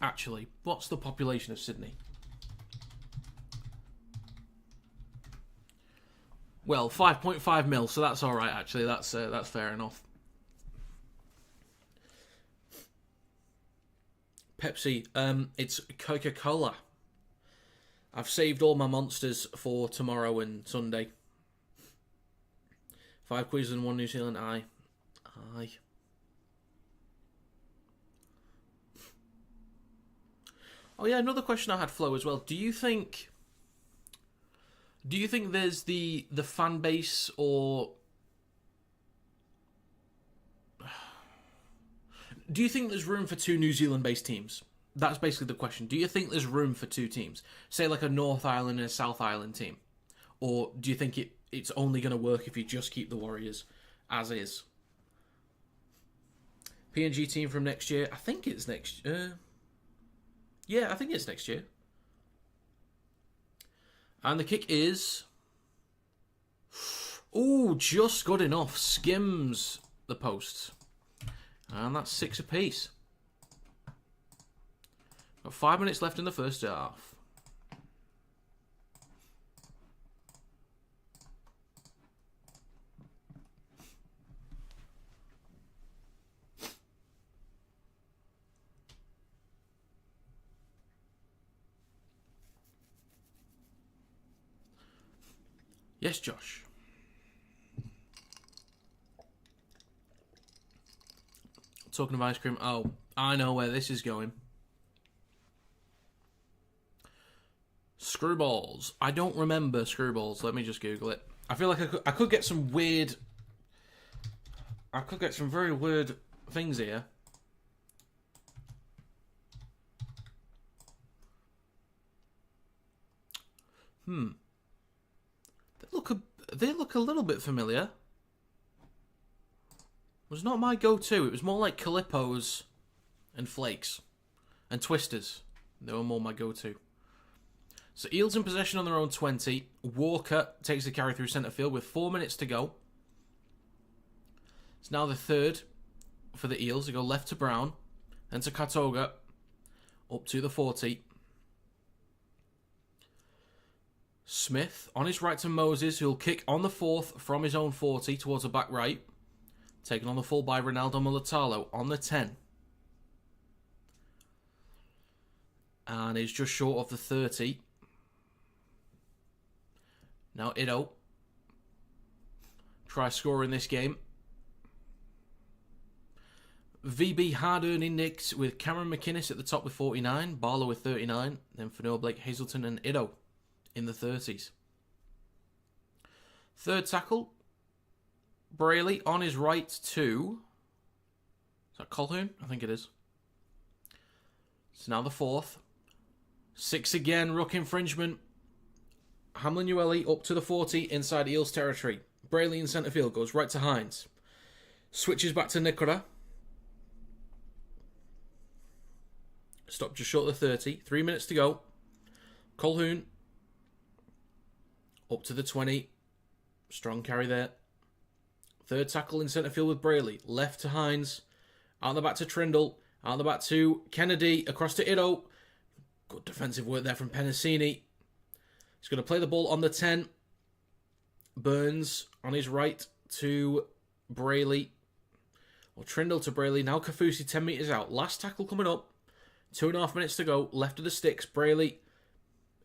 Actually, what's the population of Sydney? Well, 5.5 mil, so that's all right. Actually, that's fair enough. Pepsi, it's Coca-Cola. I've saved all my monsters for tomorrow and Sunday. 5 quizzes and 1 New Zealand. Aye. Oh yeah, another question I had, Flo, as well. Do you think there's the fan base, or do you think there's room for 2 New Zealand-based teams? That's basically the question. Do you think there's room for 2 teams? Say like a North Island and a South Island team? Or do you think it's only going to work if you just keep the Warriors as is? PNG team from next year? I think it's next year. Yeah, I think it's next year. And the kick is... Ooh, just good enough. Skims the post. And that's 6 apiece. Got 5 minutes left in the first half. Yes, Josh. Talking of ice cream. Oh, I know where this is going. Screwballs. I don't remember screwballs. Let me just Google it. I feel like I could get some weird... I could get some very weird things here. They look a little bit familiar. It was not my go-to. It was more like Calippos and Flakes and Twisters. They were more my go-to. So Eels in possession on their own 20. Walker takes the carry through centre field with 4 minutes to go. It's now the third for the Eels. They go left to Brown, then to Katoga, up to the 40. Smith on his right to Moses, who'll kick on the fourth from his own 40 towards the back right. Taken on the full by Ronaldo Mulatalo on the 10. And is just short of the 30. Now Ido. Try scoring this game. VB hard-earning nicks with Cameron McInnes at the top with 49. Barlow with 39. Then Fanua Blake, Hazelton and Ido in the 30s. Third tackle. Brayley on his right to... Is that Colquhoun? I think it is. It's now the fourth. 6 again, ruck infringement. Hamlin Ueli up to the 40 inside Eels territory. Brayley in centre field goes right to Hines. Switches back to Nikora. Stop just short of the 30. 3 minutes to go. Colquhoun up to the 20. Strong carry there. Third tackle in centre field with Brayley. Left to Hines. Out the back to Trindle. Out the back to Kennedy. Across to Ido. Good defensive work there from Penasini. He's going to play the ball on the 10. Burns on his right to Brayley. Or Trindle to Brayley. Now Kafusi 10 metres out. Last tackle coming up. 2.5 minutes to go. Left of the sticks. Brayley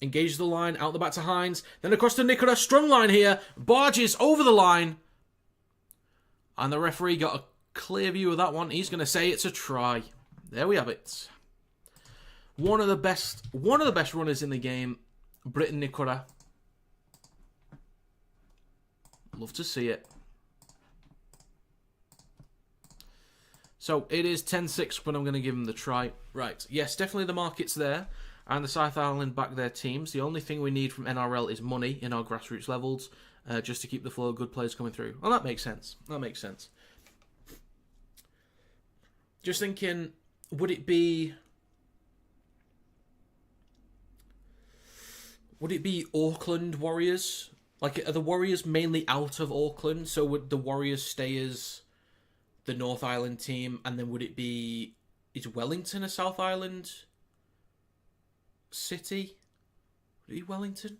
engages the line. Out the back to Hines. Then across to Nikora. Strong line here. Barges over the line. And the referee got a clear view of that one. He's going to say it's a try. There we have it. One of the best runners in the game, Britton Nikora. Love to see it. So it is 10-6 when I'm going to give him the try. Right, yes, definitely the market's there. And the South Island back their teams. The only thing we need from NRL is money in our grassroots levels. Just to keep the flow of good players coming through. Well, that makes sense. That makes sense. Just thinking, would it be Auckland Warriors? Like, are the Warriors mainly out of Auckland? So would the Warriors stay as the North Island team? And then would it be... Is Wellington a South Island city? Would it be Wellington?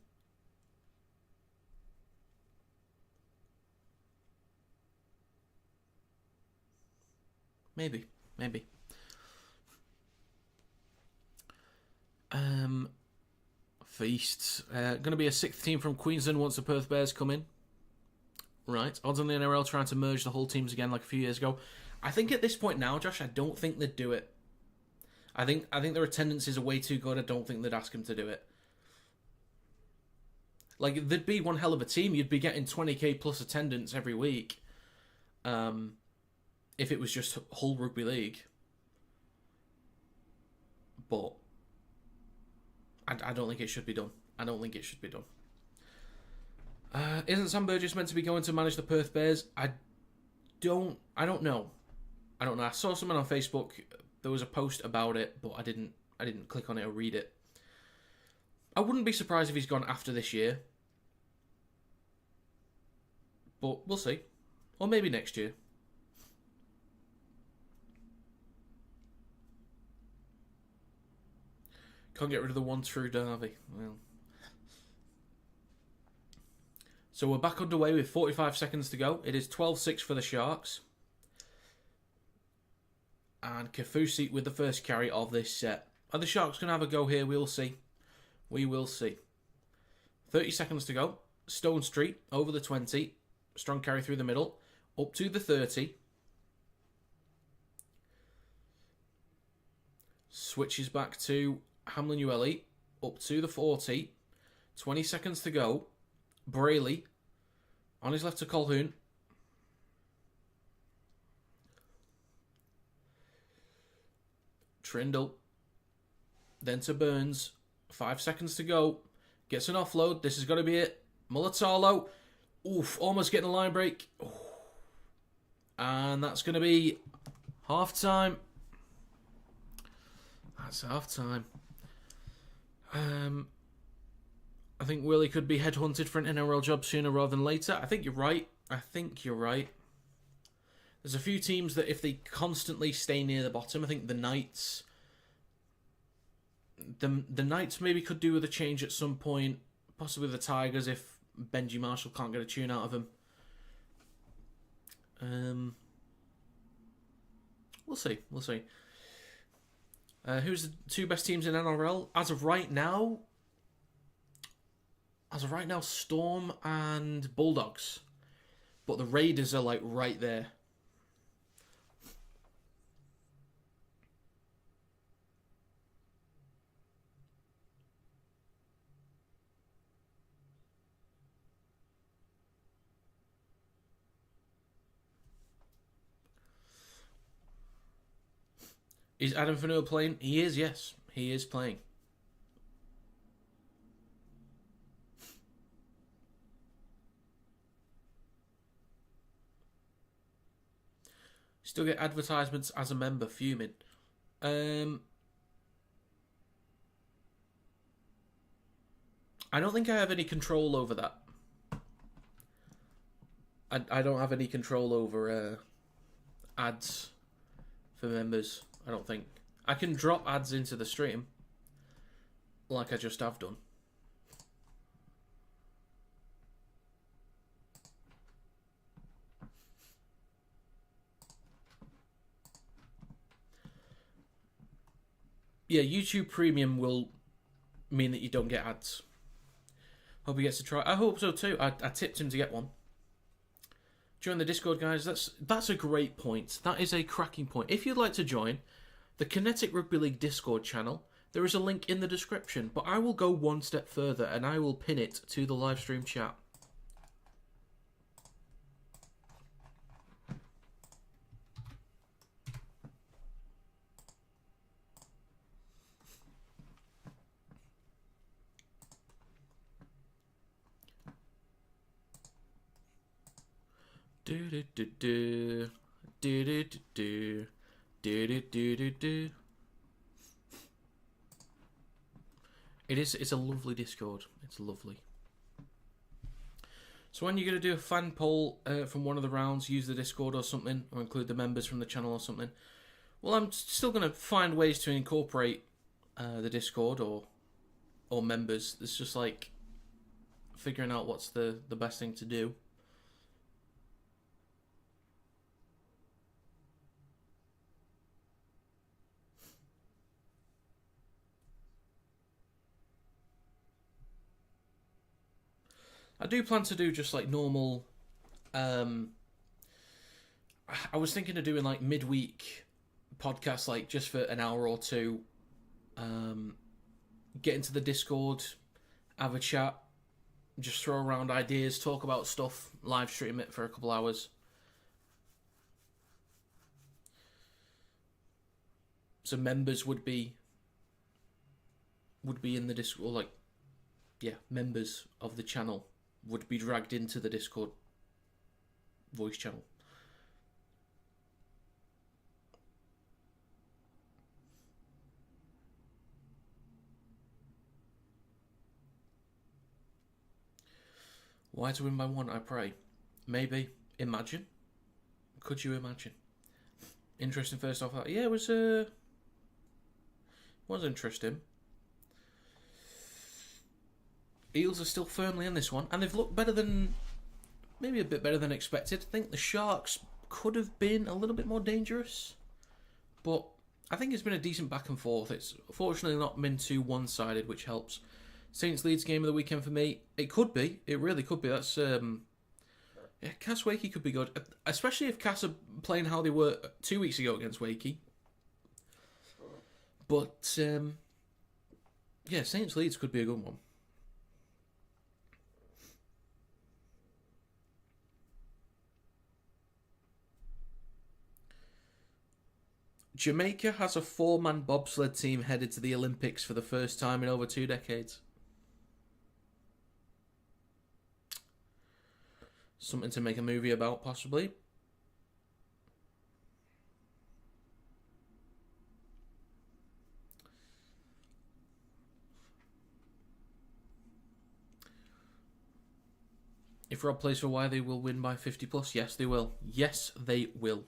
Maybe. Feasts. Going to be a 6th team from Queensland once the Perth Bears come in. Right. Odds on the NRL trying to merge the whole teams again like a few years ago. I think at this point now, Josh, I don't think they'd do it. I think their attendances are way too good. I don't think they'd ask them to do it. Like, there'd be one hell of a team. You'd be getting 20k plus attendance every week. If it was just Hull Rugby League. But I don't think it should be done. Isn't Sam Burgess meant to be going to manage the Perth Bears? I don't know. I saw someone on Facebook. There was a post about it, but I didn't click on it or read it. I wouldn't be surprised if he's gone after this year. But we'll see. Or maybe next year. Can't get rid of the one true Derby. Well. So we're back underway with 45 seconds to go. It is 12-6 for the Sharks. And Kafusi with the first carry of this set. Are the Sharks going to have a go here? We'll see. We will see. 30 seconds to go. Stone Street over the 20. Strong carry through the middle. Up to the 30. Switches back to Hamlin Ueli. Up to the 40. 20 seconds to go. Brayley on his left to Colquhoun. Trindle. Then to Burns. 5 seconds to go. Gets an offload. This has got to be it. Mulatalo. Oof, almost getting a line break. Oof. And that's going to be half time. That's half time. I think Willie could be headhunted for an NRL job sooner rather than later. I think you're right. There's a few teams that if they constantly stay near the bottom, I think the Knights... The Knights maybe could do with a change at some point. Possibly the Tigers if Benji Marshall can't get a tune out of him. We'll see. Who's the two best teams in NRL? As of right now, Storm and Bulldogs. But the Raiders are like right there. Is Adam Fanua playing? He is, yes. He is playing. Still get advertisements as a member, fuming. I don't think I have any control over that. I don't have any control over ads for members. I don't think. I can drop ads into the stream, like I just have done. Yeah, YouTube Premium will mean that you don't get ads. Hope he gets to try. I hope so too. I tipped him to get one. Join the Discord, guys. That's a great point. That is a cracking point. If you'd like to join the Kinetic Rugby League Discord channel, there is a link in the description. But I will go one step further and I will pin it to the live stream chat. Do do do do do do do do do do do. It's a lovely Discord. It's lovely. So when you're going to do a fan poll from one of the rounds, use the Discord or something, or include the members from the channel or something. Well, I'm still going to find ways to incorporate the Discord or members. It's just like figuring out what's the best thing to do. I do plan to do just like normal. I was thinking of doing like midweek podcasts, like just for an hour or two. Get into the Discord, have a chat, just throw around ideas, talk about stuff, live stream it for a couple hours. So members would be in the Discord, like, yeah, members of the channel would be dragged into the Discord voice channel. Why to win by one, I pray. Maybe. Imagine. Could you imagine? Interesting first off. Yeah, it was interesting. Eels are still firmly in this one, and they've looked better than, maybe a bit better than expected. I think the Sharks could have been a little bit more dangerous, but I think it's been a decent back and forth. It's fortunately not been too one-sided, which helps. Saints Leeds game of the weekend for me. It could be. It really could be. That's yeah, Cass Wakey could be good, especially if Cass are playing how they were 2 weeks ago against Wakey. But yeah, Saints Leeds could be a good one. Jamaica has a 4-man bobsled team headed to the Olympics for the first time in over 2 decades. Something to make a movie about, possibly. If Rob plays for why, they will win by 50 plus. Yes, they will. Yes, they will.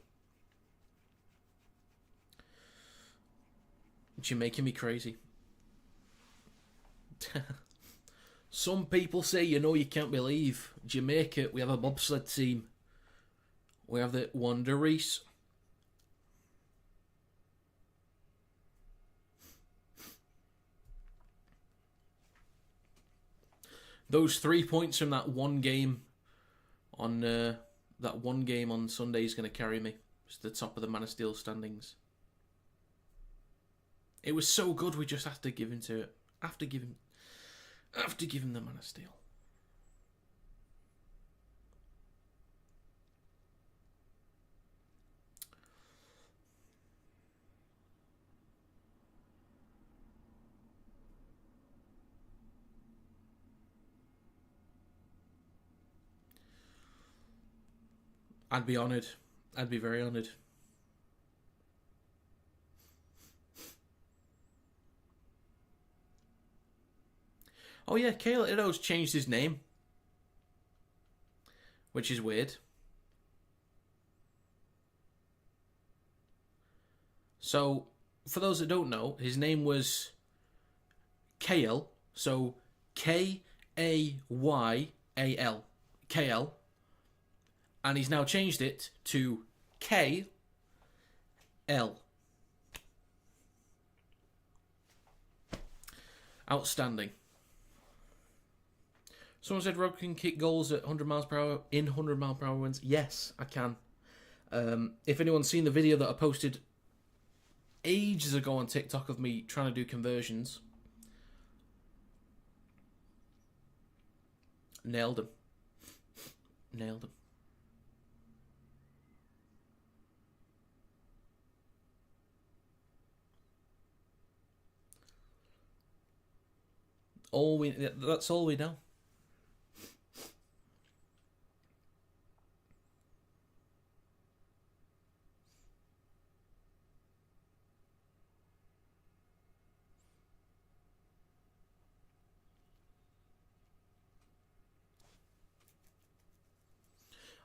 You're making me crazy. Some people say, you can't believe Jamaica, we have a bobsled team. We have the Wanderers. Those 3 points from that one game on Sunday is going to carry me. It's the top of the Man of Steel standings. It was so good, we just have to give him to it. Have to give him the Man of Steel. I'd be honoured. I'd be very honoured. Oh yeah, Kale Ido's changed his name. Which is weird. So, for those that don't know, his name was Kale. So, K-A-Y-A-L. Kale. And he's now changed it to K-L. Outstanding. Someone said Rob can kick goals at 100 miles per hour in 100 mile per hour winds. Yes, I can. If anyone's seen the video that I posted ages ago on TikTok of me trying to do conversions, nailed him. Nailed him. That's all we know.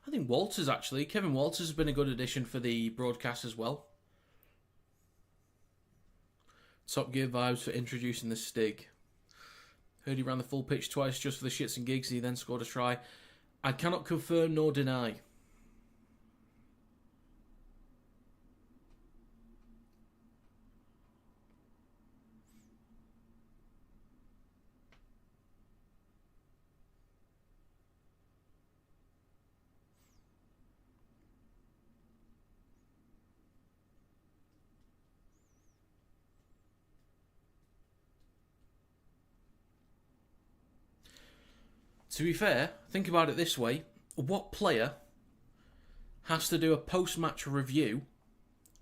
I think Walters, actually. Kevin Walters has been a good addition for the broadcast as well. Top Gear vibes for introducing the Stig. Heard he ran the full pitch twice just for the shits and gigs. He then scored a try. I cannot confirm nor deny. To be fair, think about it this way. What player has to do a post-match review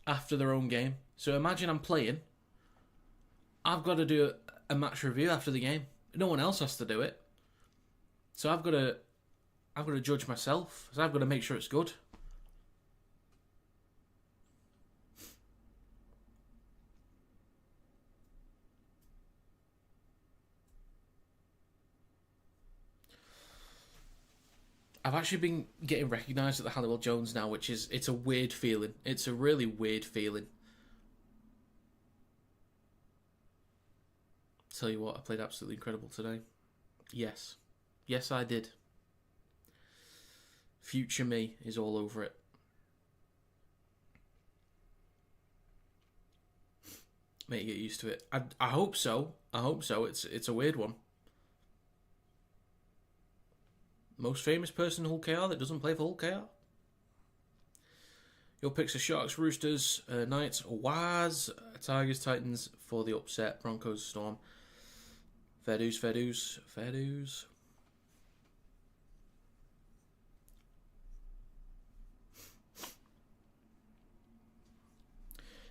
after their own game? So imagine I'm playing. I've got to do a match review after the game. No one else has to do it. So I've got to judge myself. So I've got to make sure it's good. I've actually been getting recognised at the Halliwell Jones now, it's a weird feeling. It's a really weird feeling. Tell you what, I played absolutely incredible today. Yes. Yes, I did. Future me is all over it. Mate, get used to it. I hope so. I hope so. It's a weird one. Most famous person in Hull KR that doesn't play for Hull KR? Your picks are Sharks, Roosters, Knights, Waz, Tigers, Titans for the upset, Broncos, Storm. Fair dues, fair dues, fair dues.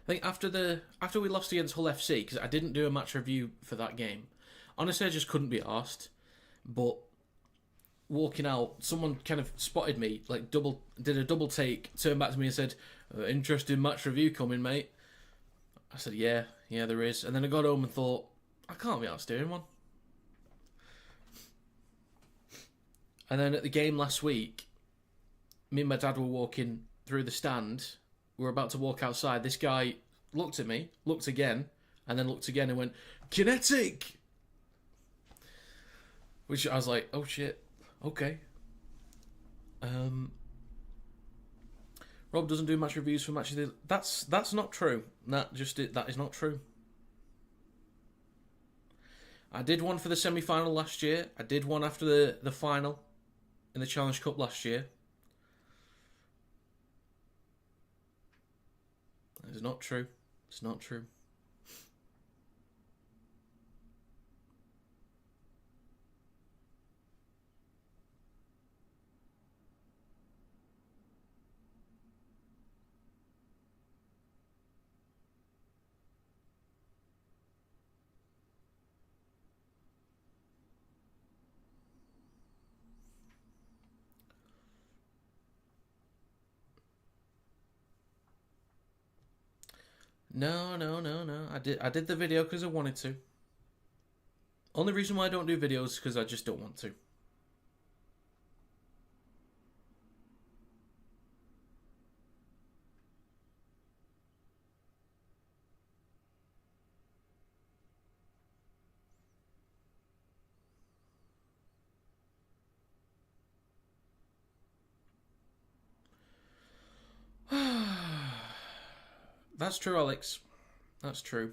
think after we lost against Hull FC, because I didn't do a match review for that game. Honestly, I just couldn't be arsed. But walking out, someone kind of spotted me, like did a double take, turned back to me and said, "Interesting match review coming, mate." I said, "Yeah, there is." And then I got home and thought, I can't be arsed doing one. And then at the game last week, me and my dad were walking through the stand. We were about to walk outside. This guy looked at me, looked again, and then looked again and went, "Kinetic!" Which I was like, oh shit, okay. Rob doesn't do match reviews for matches. That's not true. That is not true. I did one for the semi-final last year. I did one after the final in the Challenge Cup last year. It's not true. It's not true. No. I did the video because I wanted to. Only reason why I don't do videos is because I just don't want to. That's true, Alex. That's true.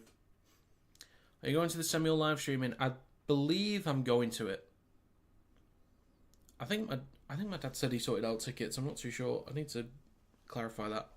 Are you going to the Samuel live streaming? I believe I'm going to it. I think my dad said he sorted out tickets. I'm not too sure. I need to clarify that.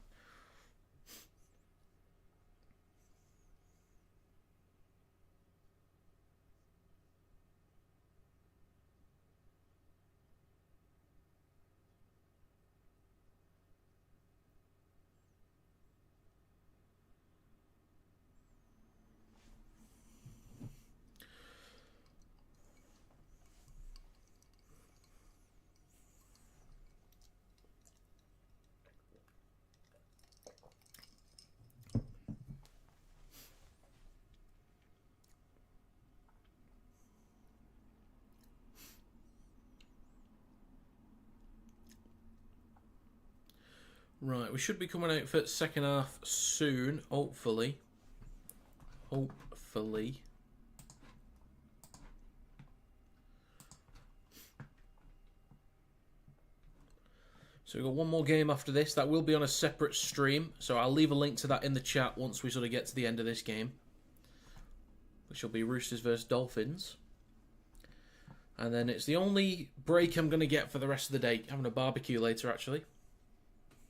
Right, we should be coming out for second half soon, hopefully. Hopefully. So we've got one more game after this. That will be on a separate stream. So I'll leave a link to that in the chat once we sort of get to the end of this game. Which will be Roosters versus Dolphins. And then it's the only break I'm going to get for the rest of the day. Having a barbecue later, actually.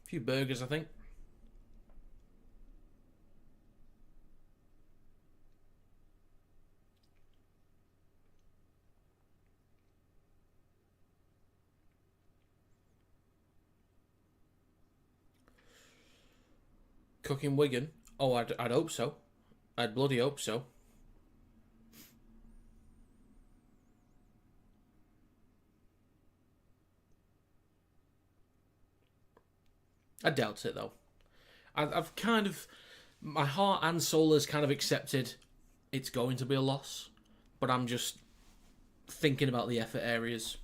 A few burgers, I think. Cooking Wigan? Oh, I'd hope so. I'd bloody hope so. I doubt it, though. I've kind of... My heart and soul has kind of accepted it's going to be a loss. But I'm just thinking about the effort areas.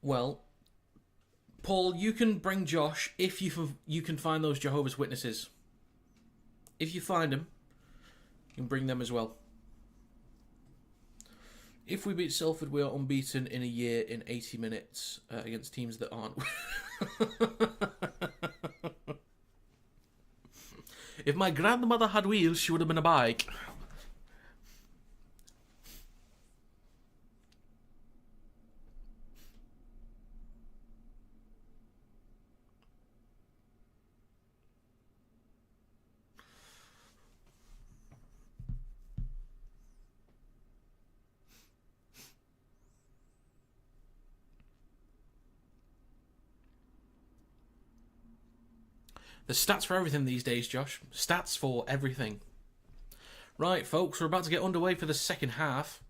Well, Paul, you can bring Josh if you can find those Jehovah's Witnesses. If you find them, you can bring them as well. If we beat Salford, we are unbeaten in a year in 80 minutes against teams that aren't. If my grandmother had wheels, she would have been a bike. The stats for everything these days, Josh. Stats for everything. Right, folks, we're about to get underway for the second half.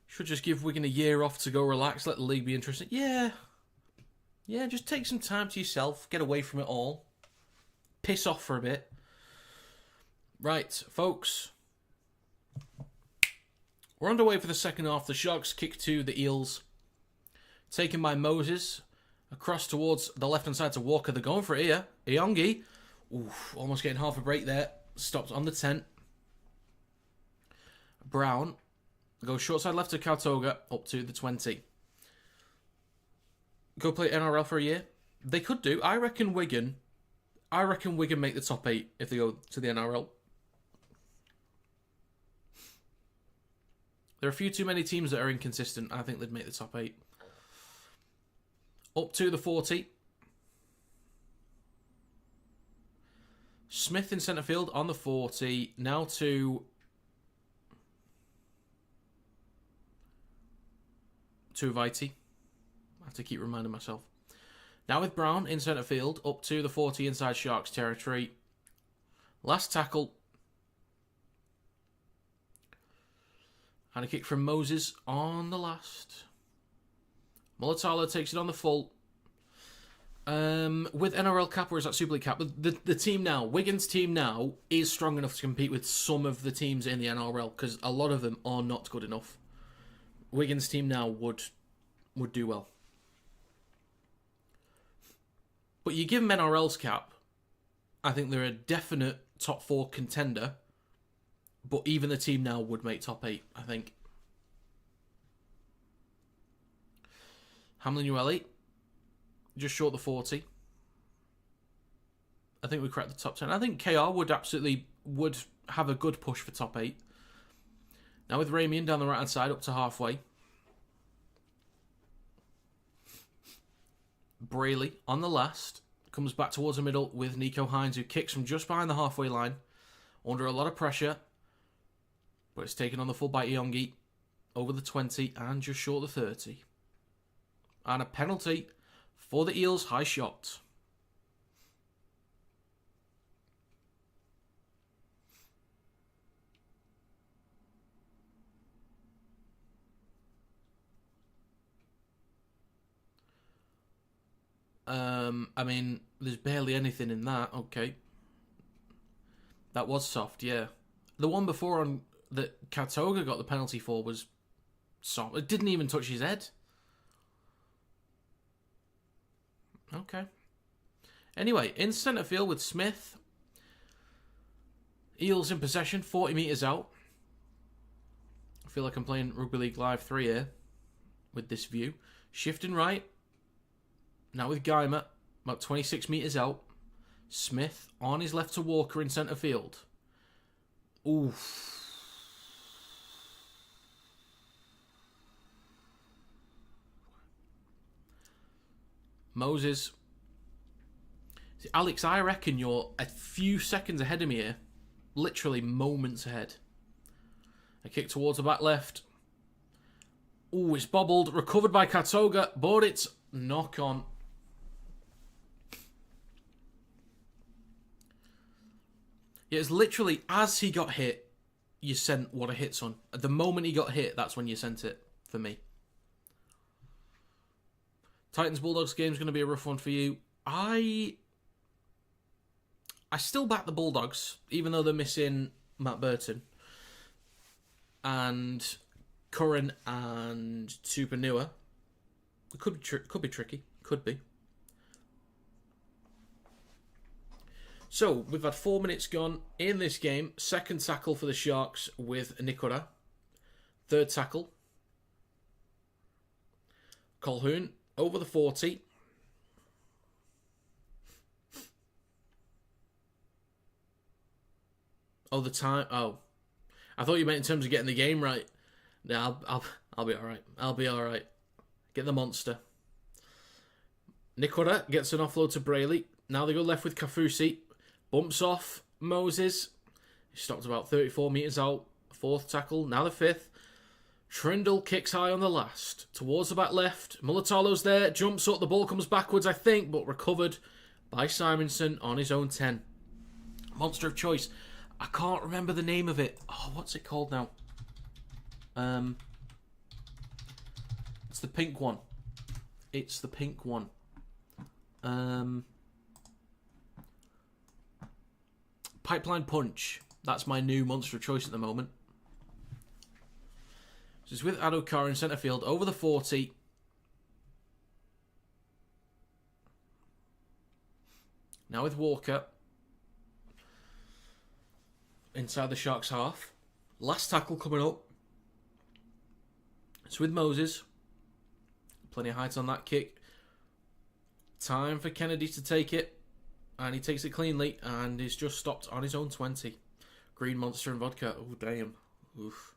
Should just give Wigan a year off to go relax, let the league be interesting. Yeah, just take some time to yourself, get away from it all. Piss off for a bit. Right, folks. We're underway for the second half. The Sharks kick to the Eels. Taken by Moses. Across towards the left-hand side to Walker. They're going for it here. Iongi. Oof, almost getting half a break there. Stopped on the 10. Brown. Goes short side left to Kautoga. Up to the 20. Go play NRL for a year. They could do. I reckon Wigan make the top 8 if they go to the NRL. There are a few too many teams that are inconsistent. I think they'd make the top 8. Up to the 40. Smith in centre field on the 40. Now to Viti. I have to keep reminding myself. Now with Brown in centre field. Up to the 40 inside Sharks territory. Last tackle. And a kick from Moses on the last. Mulatalo takes it on the full. With NRL cap, or is that Super League cap? The team now, Wigan's team now, is strong enough to compete with some of the teams in the NRL, because a lot of them are not good enough. Wigan's team now would do well. But you give them NRL's cap, I think they're a definite top 4 contender, but even the team now would make top 8, I think. Hamlin Ueli, just short the 40. I think we cracked the top 10. I think KR would have a good push for top 8. Now with Ramian down the right hand side up to halfway. Brayley on the last. Comes back towards the middle with Nico Hines, who kicks from just behind the halfway line. Under a lot of pressure. But it's taken on the full by Iongi. Over the 20 and just short the 30. And a penalty for the Eels, high shot. I mean, there's barely anything in that. Okay. That was soft, yeah. The one before on that Kautoga got the penalty for was soft. It didn't even touch his head. Okay. Anyway, in centre field with Smith. Eels in possession, 40 metres out. I feel like I'm playing Rugby League Live 3 here with this view. Shifting right. Now with Geimer, about 26 metres out. Smith on his left to Walker in centre field. Oof. Moses. See, Alex, I reckon you're a few seconds ahead of me here. Literally moments ahead. A kick towards the back left. Ooh, it's bobbled. Recovered by Kautoga, but it's knock on. Yeah, it's literally as he got hit, you sent what a hit, son. At the moment he got hit, that's when you sent it for me. Titans Bulldogs game's going to be a rough one for you. I still back the Bulldogs, even though they're missing Matt Burton and Curran and Tupanua. It could be tricky. Could be. So, we've had 4 minutes gone in this game. Second tackle for the Sharks with Nikora. Third tackle. Colhoun over the 40. Oh, the time. Oh, I thought you meant in terms of getting the game right. No, I'll be all right. I'll be all right. Get the monster. Nikora gets an offload to Brayley. Now they go left with Kafusi. Bumps off Moses. He stopped about 34 metres out. Fourth tackle. Now the fifth. Trindle kicks high on the last. Towards the back left. Mulatalo's there. Jumps up. The ball comes backwards, I think, but recovered by Simonson on his own 10. Monster of choice. I can't remember the name of it. Oh, what's it called now? It's the pink one. It's the pink one. Pipeline Punch. That's my new monster of choice at the moment. So it's with Adokar in centre field. Over the 40. Now with Walker. Inside the Sharks half. Last tackle coming up. It's with Moses. Plenty of height on that kick. Time for Kennedy to take it. And he takes it cleanly. And he's just stopped on his own 20. Green Monster and Vodka. Oh, damn. Oof.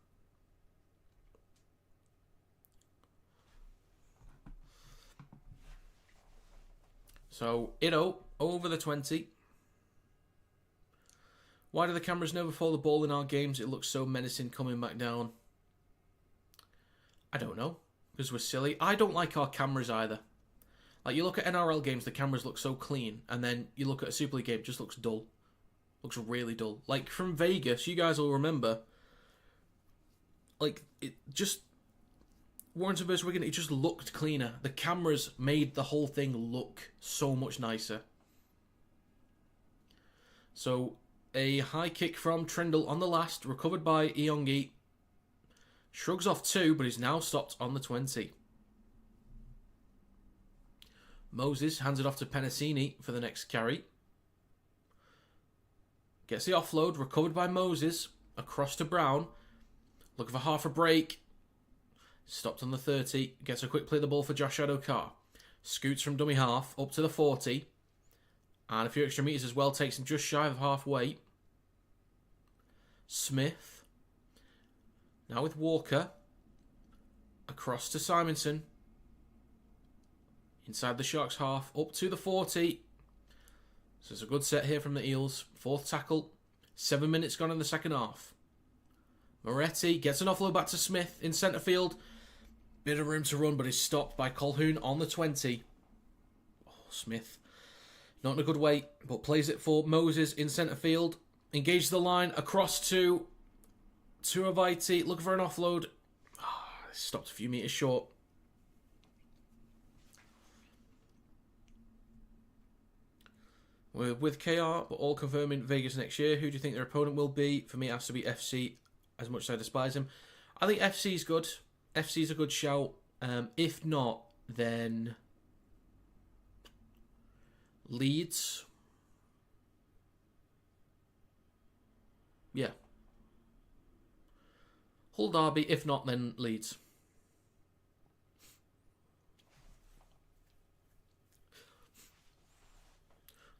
So, Ito over the 20. Why do the cameras never follow the ball in our games? It looks so menacing coming back down. I don't know. Because we're silly. I don't like our cameras either. Like, you look at NRL games, the cameras look so clean. And then you look at a Super League game, it just looks dull. Looks really dull. Like, from Vegas, you guys will remember. Like, it just... Warrington vs Wigan, it just looked cleaner. The cameras made the whole thing look so much nicer. So, a high kick from Trindle on the last, recovered by Iongi. Shrugs off 2, but is now stopped on the 20. Moses hands it off to Penasini for the next carry. Gets the offload, recovered by Moses. Across to Brown. Looking for half a break. Stopped on the 30. Gets a quick play of the ball for Josh Adokar. Scoots from dummy half up to the 40. And a few extra metres as well. Takes him just shy of halfway. Smith. Now with Walker. Across to Simonson. Inside the Sharks half. Up to the 40. So it's a good set here from the Eels. Fourth tackle. 7 minutes gone in the second half. Moretti gets an offload back to Smith in centre field. Bit of room to run, but is stopped by Colquhoun on the 20. Oh, Smith. Not in a good way, but plays it for Moses in centre field. Engages the line across to Avaiti. Looking for an offload. Oh, stopped a few metres short. We're with KR, but all confirming Vegas next year. Who do you think their opponent will be? For me, it has to be FC, as much as I despise him. I think FC's good. FC's a good shout. If not, then Leeds. Yeah. Hull Derby. If not, then Leeds.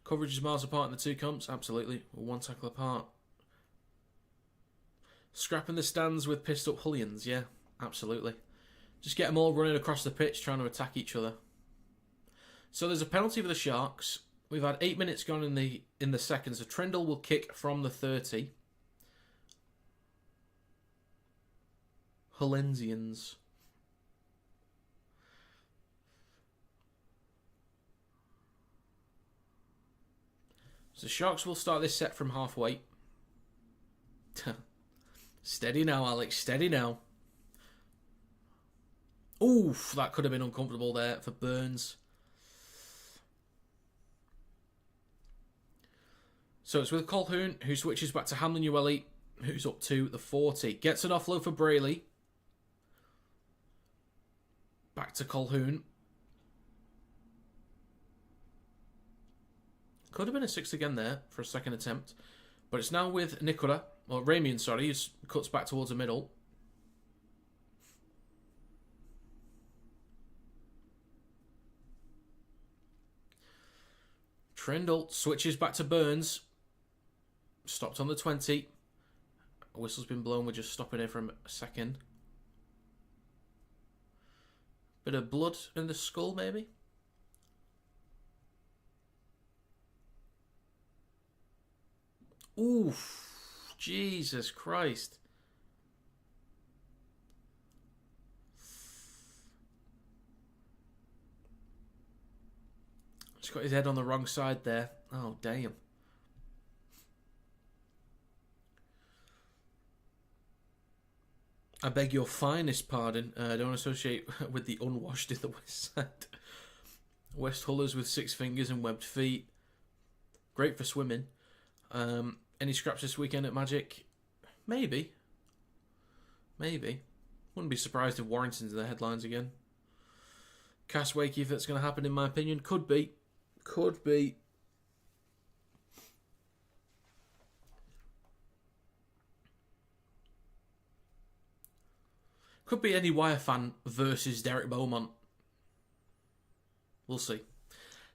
Coverage is miles apart in the two comps. Absolutely. One tackle apart. Scrapping the stands with pissed up Hullians. Yeah, absolutely. Just get them all running across the pitch trying to attack each other. So there's a penalty for the Sharks. We've had 8 minutes gone in the second. So Trindle will kick from the 30. Hullensians. So the Sharks will start this set from halfway. Steady now, Alex. Steady now. Oof, that could have been uncomfortable there for Burns. So it's with Colquhoun, who switches back to Hamlin Ueli, who's up to the 40. Gets an offload for Brayley. Back to Colquhoun. Could have been a 6 again there for a second attempt. But it's now with Nicola. Or Ramian, sorry. He cuts back towards the middle. Trindle switches back to Burns. Stopped on the 20. A whistle's been blown. We're just stopping here for a second. Bit of blood in the skull, maybe? Oof. Jesus Christ. Just got his head on the wrong side there. Oh, damn. I beg your finest pardon. Don't associate with the unwashed in the West Side. West Hullers with 6 fingers and webbed feet. Great for swimming. Any scraps this weekend at Magic? Maybe. Wouldn't be surprised if Warrington's in the headlines again. Cass Wakey, if that's going to happen, in my opinion. Could be. Could be any Wire fan versus Derek Beaumont. We'll see.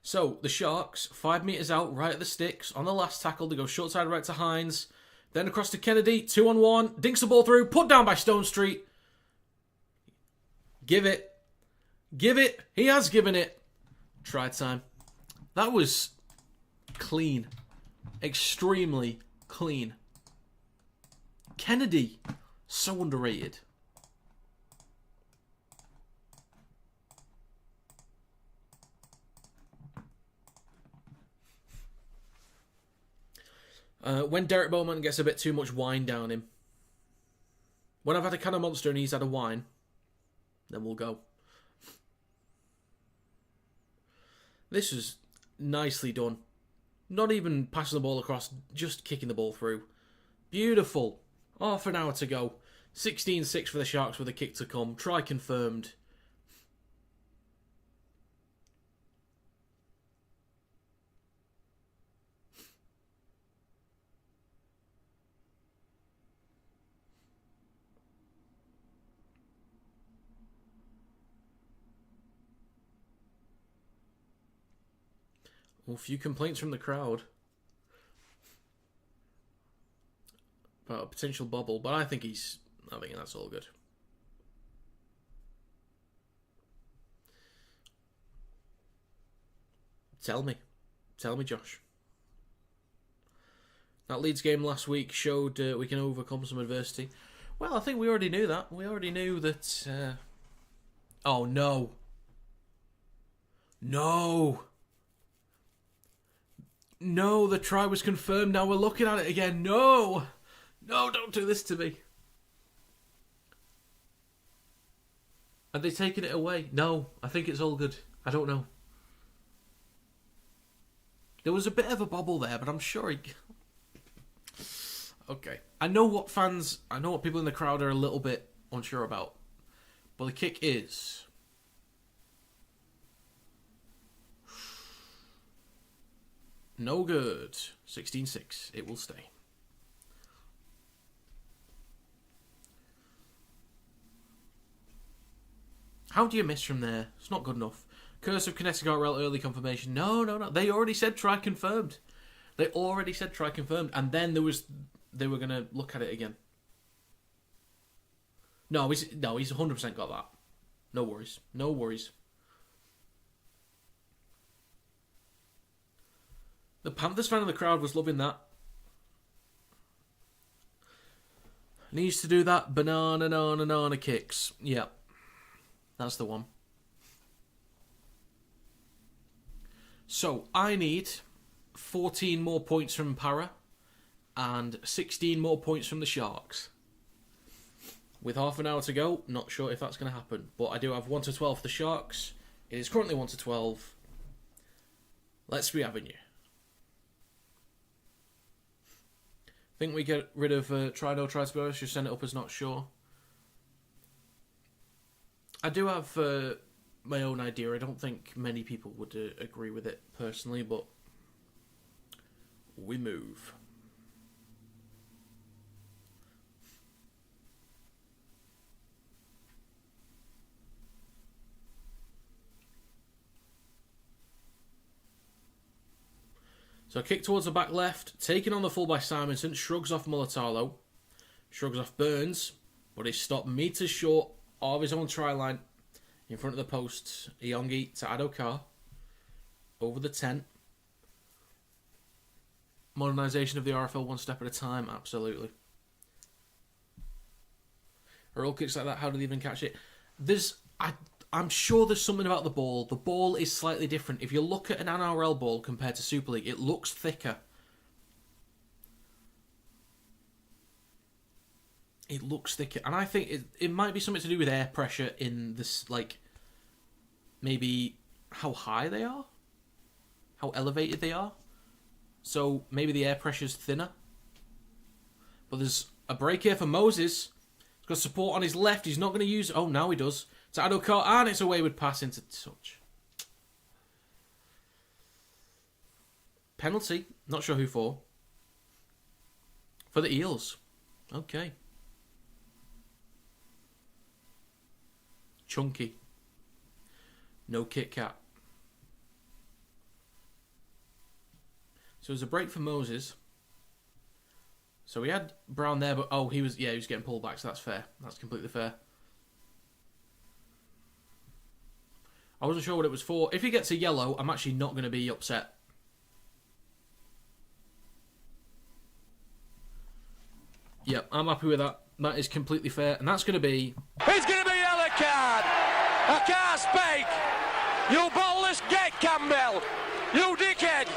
So, the Sharks, 5 metres out, right at the sticks. On the last tackle, they go short side right to Hines. Then across to Kennedy, 2-on-1. Dinks the ball through, put down by Stone Street. Give it. Give it. He has given it. Try time. That was clean. Extremely clean. Kennedy, so underrated. When Derek Bowman gets a bit too much wine down him. When I've had a can of Monster and he's had a wine, then we'll go. This is nicely done. Not even passing the ball across, just kicking the ball through. Beautiful. Half an hour to go. 16-6 for the Sharks with a kick to come. Try confirmed. Well, a few complaints from the crowd about a potential bobble, but I think that's all good. Tell me, Josh. That Leeds game last week showed we can overcome some adversity. Well, I think we already knew that. We already knew that. Oh no! No, the try was confirmed. Now we're looking at it again. No, don't do this to me. Are they taking it away? No, I think it's all good. I don't know. There was a bit of a bobble there, but I'm sure he... Okay. I know what people in the crowd are a little bit unsure about. But the kick is... No good. 16-6. It will stay. How do you miss from there? It's not good enough. Curse of Connecticut Rail early confirmation. No. They already said try confirmed. And then they were going to look at it again. No, he's 100% got that. No worries. The Panthers fan in the crowd was loving that. Needs to do that banana kicks. Yep. That's the one. So, I need 14 more points from Para and 16 more points from the Sharks. With half an hour to go, not sure if that's going to happen. But I do have 1 to 12 for the Sharks. It is currently 1 to 12. Let's be having you. Think we get rid of try to be honest, just send it up as not sure. I do have my own idea. I don't think many people would agree with it personally, but we move. So kick towards the back left, taken on the full by Simonson, shrugs off Mulatalo, shrugs off Burns, but is stopped meters short of his own try line in front of the posts. Iongi to Adokar, over the 10. Modernisation of the RFL one step at a time, absolutely. Are all kicks like that, how do they even catch it? I'm sure there's something about the ball. The ball is slightly different. If you look at an NRL ball compared to Super League, it looks thicker. It looks thicker. And I think it might be something to do with air pressure in this, like, maybe how high they are? How elevated they are? So maybe the air pressure's thinner. But there's a break here for Moses. He's got support on his left. He's not going to use... Oh, now he does. To Adokar, and it's a wayward pass into touch. Penalty. Not sure who for. For the Eels. Okay. Chunky. No Kit Kat. So there's a break for Moses. So we had Brown there, but he was getting pulled back, so that's fair. That's completely fair. I wasn't sure what it was for. If he gets a yellow, I'm actually not going to be upset. Yep, I'm happy with that. That is completely fair, and that's going to be... It's going to be a yellow card. I can't speak. You ballless git, Campbell. You dickhead.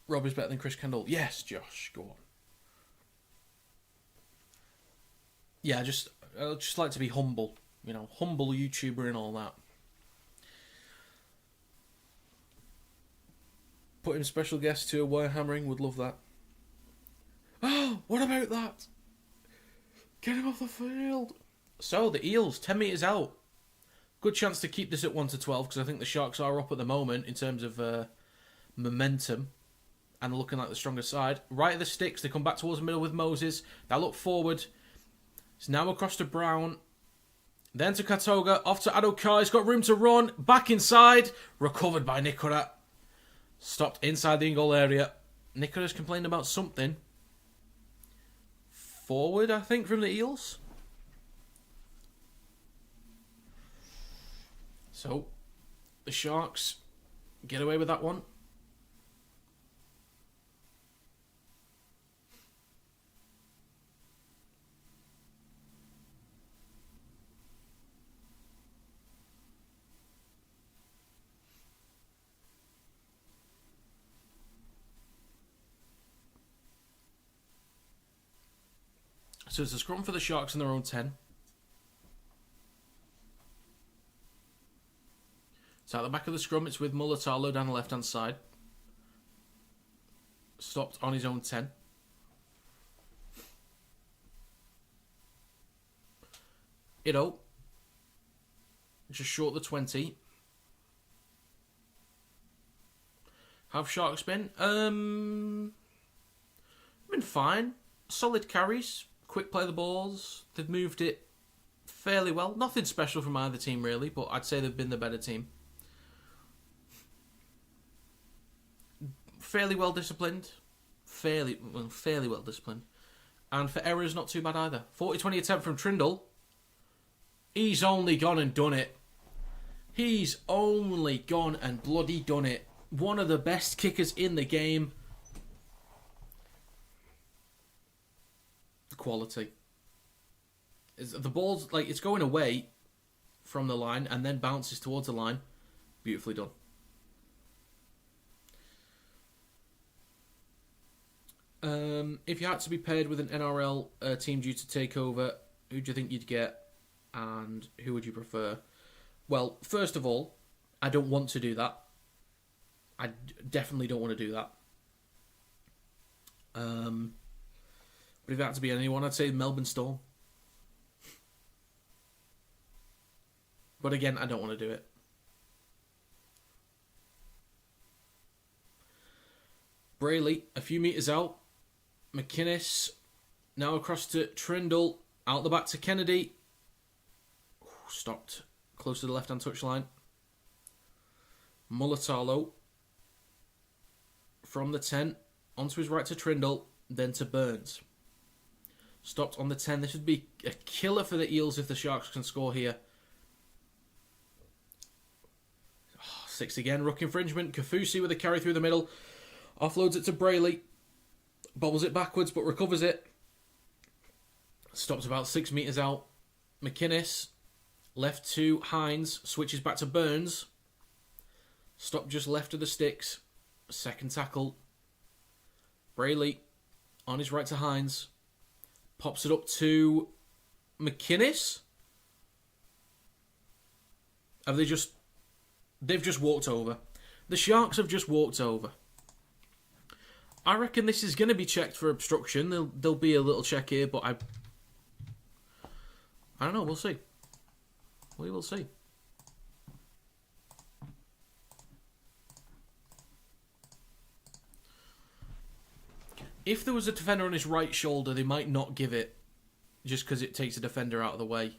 Rob is better than Chris Kendall. Yes, Josh, go on. Yeah, I just like to be humble. You know, humble YouTuber and all that. Putting special guests to a wire hammering, would love that. Oh, what about that? Get him off the field. So, the Eels, 10 metres out. Good chance to keep this at 1-12, because I think the Sharks are up at the moment in terms of momentum. And looking like the stronger side. Right at the sticks, they come back towards the middle with Moses. They look forward. It's now across to Brown. Then to Katoga. Off to Adokar. He's got room to run. Back inside. Recovered by Nikora. Stopped inside the in-goal area. Nikora's complained about something. Forward, I think, from the Eels. So, the Sharks get away with that one. So it's a scrum for the Sharks in their own 10. So at the back of the scrum, it's with Mulatalo down the left-hand side. Stopped on his own 10. Ido. Just short the 20. Have Sharks been? Been fine. Solid carries. Quick play the balls. They've moved it fairly well. Nothing special from either team, really, but I'd say they've been the better team. Fairly well disciplined. Fairly well disciplined. And for errors, not too bad either. 40-20 attempt from Trindle. He's only gone and done it. He's only gone and bloody done it. One of the best kickers in the game. Quality. The ball's like it's going away from the line and then bounces towards the line. Beautifully done. If you had to be paired with an NRL team due to take over, who do you think you'd get and who would you prefer? Well, first of all, I don't want to do that. I definitely don't want to do that. But if it had to be anyone, I'd say Melbourne Storm. But again, I don't want to do it. Brayley, a few metres out. McInnes, now across to Trindle. Out the back to Kennedy. Stopped close to the left-hand touchline. Mulatalo from the 10 onto his right to Trindle, then to Burns. Stopped on the 10. This would be a killer for the Eels if the Sharks can score here. 6 again, ruck infringement. Kafusi with a carry through the middle. Offloads it to Brayley. Bobbles it backwards but recovers it. Stops about 6 metres out. McInnes, left to Hines, switches back to Burns. Stopped just left of the sticks. Second tackle. Brayley on his right to Hines. Pops it up to McInnes. They've just walked over. The Sharks have just walked over. I reckon this is going to be checked for obstruction. There'll be a little check here, but I don't know. We'll see. We will see. If there was a defender on his right shoulder, they might not give it just because it takes a defender out of the way.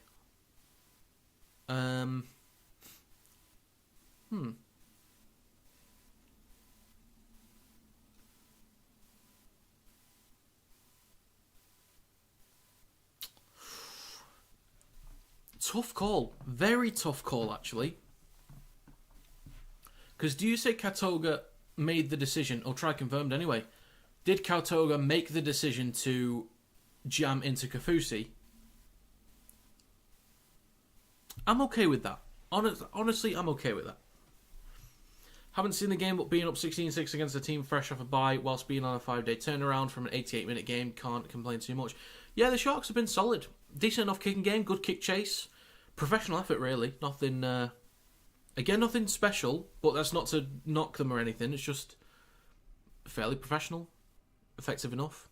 Tough call. Very tough call, actually. Because do you say Kautoga made the decision, or try confirmed anyway, did Kautoga make the decision to jam into Kafusi? I'm okay with that. Honestly, I'm okay with that. Haven't seen the game, but being up 16-6 against a team fresh off a bye whilst being on a 5-day turnaround from an 88-minute game, can't complain too much. Yeah, the Sharks have been solid. Decent enough kicking game, good kick chase. Professional effort, really. Nothing, again, nothing special, but that's not to knock them or anything. It's just fairly professional. Effective enough.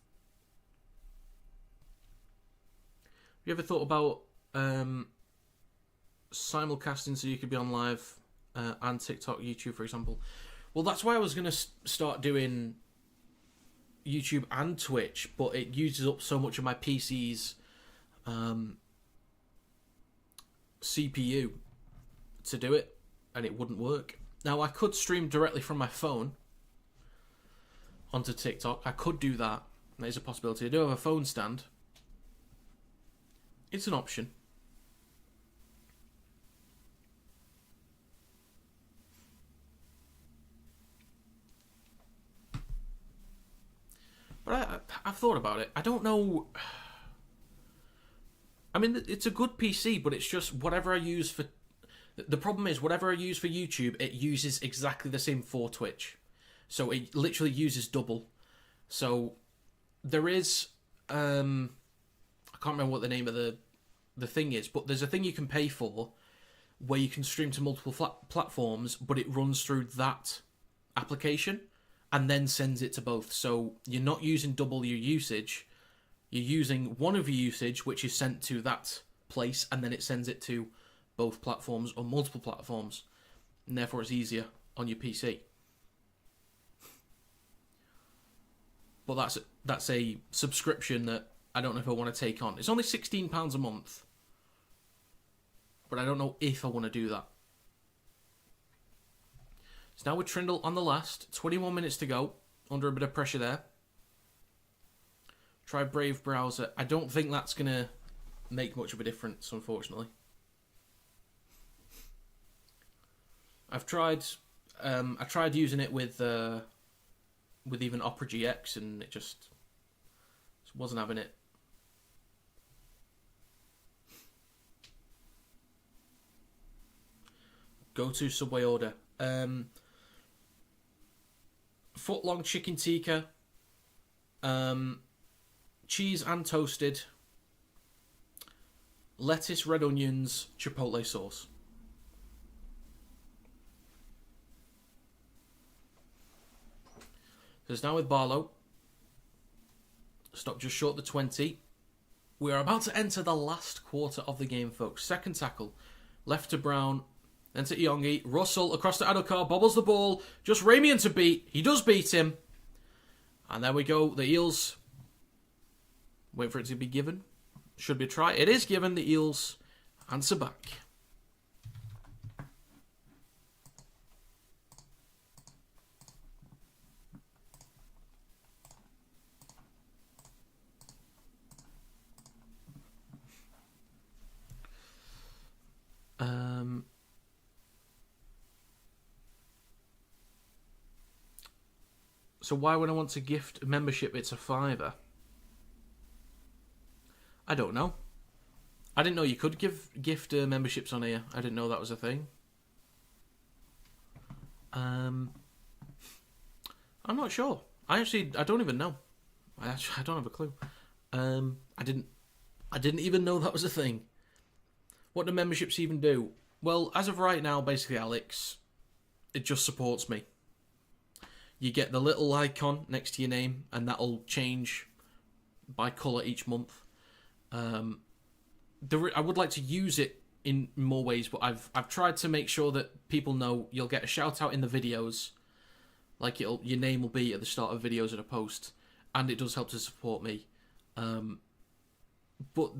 Have you ever thought about simulcasting so you could be on live and TikTok, YouTube, for example? Well, that's why I was going to start doing YouTube and Twitch, but it uses up so much of my PC's CPU to do it, and it wouldn't work. Now, I could stream directly from my phone onto TikTok. I could do that. That is a possibility. I do have a phone stand. It's an option. But I've thought about it. I don't know. I mean, it's a good PC, but it's just whatever I use for... The problem is, whatever I use for YouTube, it uses exactly the same for Twitch. So it literally uses double. So there is... I can't remember what the name of the thing is, but there's a thing you can pay for where you can stream to multiple platforms, but it runs through that application and then sends it to both. So you're not using double your usage. You're using one of your usage, which is sent to that place, and then it sends it to both platforms or multiple platforms. And therefore it's easier on your PC. But that's a subscription that I don't know if I want to take on. It's only £16 a month. But I don't know if I want to do that. So now with Trindle on the last. 21 minutes to go. Under a bit of pressure there. Try Brave Browser. I don't think that's going to make much of a difference, unfortunately. I've tried... I tried using it with even Opera GX, and it just wasn't having it. Go to Subway order. Foot long chicken tikka. Cheese and toasted. Lettuce, red onions, chipotle sauce. So it's now with Barlow. Stop just short the 20. We are about to enter the last quarter of the game, folks. Second tackle. Left to Brown. Then to Iongi. Russell across to Adokar. Bobbles the ball. Just Ramian to beat. He does beat him. And there we go. The Eels. Wait for it to be given. Should be a try. It is given. The Eels answer back. So why would I want to gift a membership? It's a $5. I don't know. I didn't know you could gift memberships on here. I didn't know that was a thing. I'm not sure. I don't even know. I don't have a clue. I didn't even know that was a thing. What do memberships even do? Well, as of right now, basically, Alex, it just supports me. You get the little icon next to your name, and that'll change by colour each month. I would like to use it in more ways, but I've tried to make sure that people know you'll get a shout out in the videos, like your name will be at the start of videos and a post, and it does help to support me. But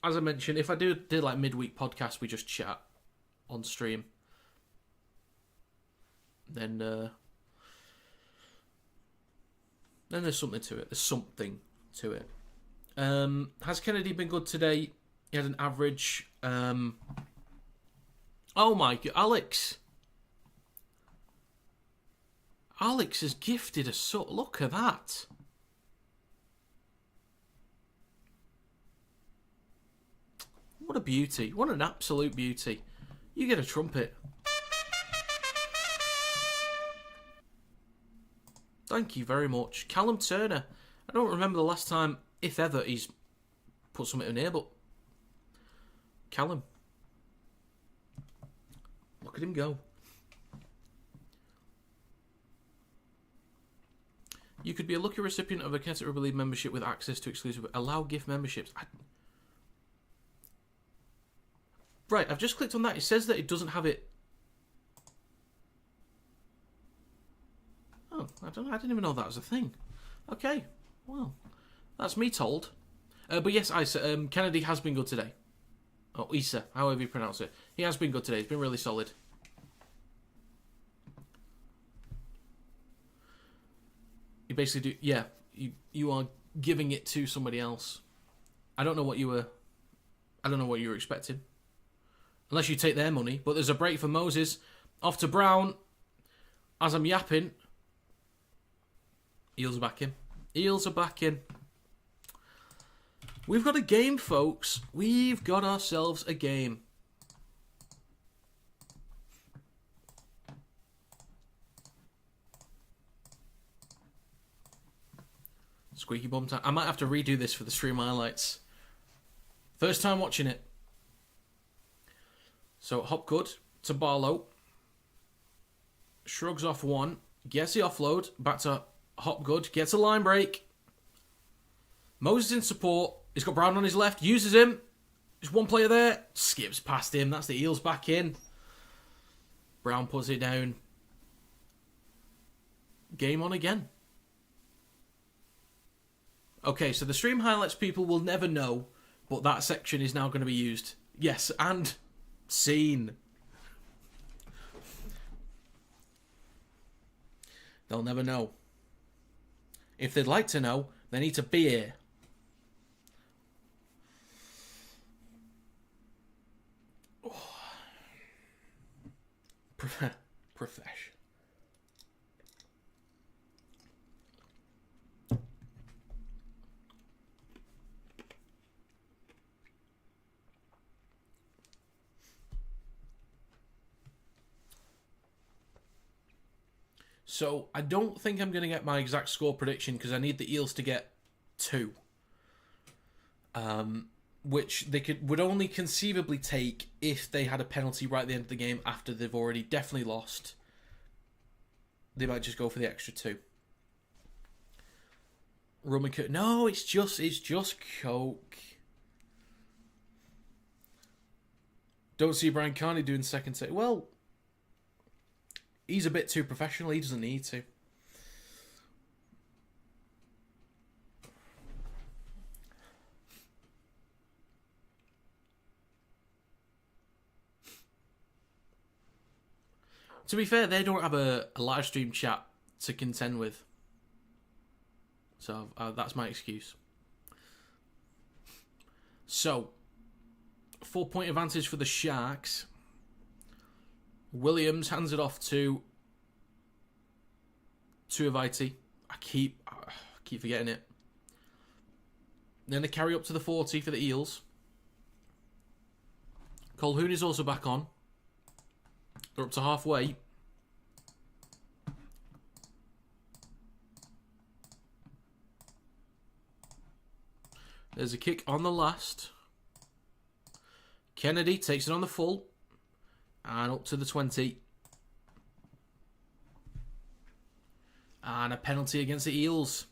as I mentioned, if I did like midweek podcasts, we just chat on stream, then there's something to it. There's something to it. Has Kennedy been good today? He had an average. Oh my God, Alex! Alex has gifted a look at that. What a beauty! What an absolute beauty! You get a trumpet. Thank you very much, Callum Turner. I don't remember the last time, if ever, he's put something in here, but Callum, look at him go. You could be a lucky recipient of a Kentucky Rugby League membership with access to exclusive allow gift memberships. Right, I've just clicked on that. It says that it doesn't have it. Oh, I didn't even know that was a thing. Okay, well, that's me told. But yes, Isa, Kennedy has been good today. Oh, Isa, however you pronounce it. He has been good today. He's been really solid. You basically do, yeah. You are giving it to somebody else. I don't know what you were expecting. Unless you take their money. But there's a break for Moses. Off to Brown. As I'm yapping. Eels are back in. Eels are back in. We've got a game, folks. We've got ourselves a game. Squeaky bum time. I might have to redo this for the stream highlights. First time watching it. So Hopgood to Barlow. Shrugs off one. Gets the offload. Back to Hopgood. Gets a line break. Moses in support. He's got Brown on his left. Uses him. Just one player there. Skips past him. That's the Eels back in. Brown puts it down. Game on again. Okay, so the stream highlights people will never know, but that section is now going to be used. Yes, and seen. They'll never know. If they'd like to know, they need to be here. Profesh. So, I don't think I'm going to get my exact score prediction because I need the Eels to get 2. Which they would only conceivably take if they had a penalty right at the end of the game after they've already definitely lost. They might just go for the extra 2. Rum and Coke. No, it's just Coke. Don't see Brian Carney doing second take. Well, he's a bit too professional. He doesn't need to. To be fair, they don't have a live stream chat to contend with. So, that's my excuse. So, 4-point advantage for the Sharks. Williams hands it off to Avaiti. I keep forgetting it. Then they carry up to the 40 for the Eels. Colquhoun is also back on. They're up to halfway. There's a kick on the last. Kennedy takes it on the full. And up to the 20. And a penalty against the Eels.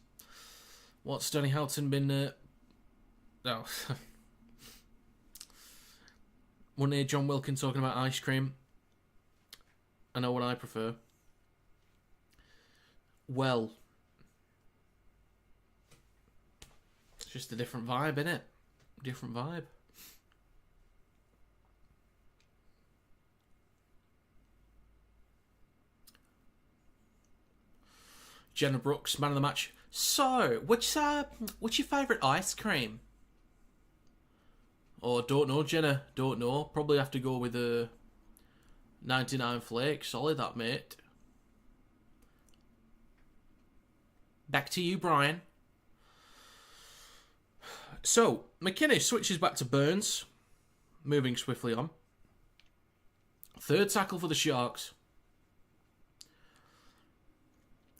What's Danny Houghton been... No. Wasn't hear John Wilkin talking about ice cream. I know what I prefer. Well... It's just a different vibe, innit? Different vibe. Jenna Brooks, man of the match. So, what's your favourite ice cream? Oh, don't know, Jenna. Don't know. Probably have to go with a 99 flake. Solid that, mate. Back to you, Brian. So, McInnes switches back to Burns. Moving swiftly on. Third tackle for the Sharks.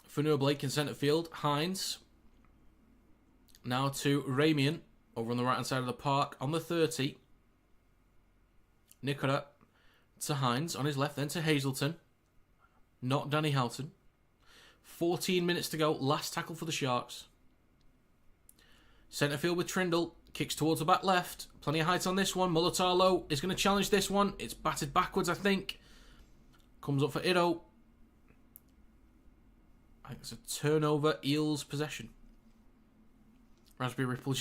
Fanua Blake in centre field. Hines. Now to Ramian. Over on the right hand side of the park. On the 30. Nicola to Hines. On his left. Then to Hazelton. Not Danny Houghton. 14 minutes to go. Last tackle for the Sharks. Centre field with Trindle. Kicks towards the back left. Plenty of height on this one. Mulatalo is going to challenge this one. It's batted backwards, I think. Comes up for Ido. I think it's a turnover. Eels possession. Raspberry Ripple.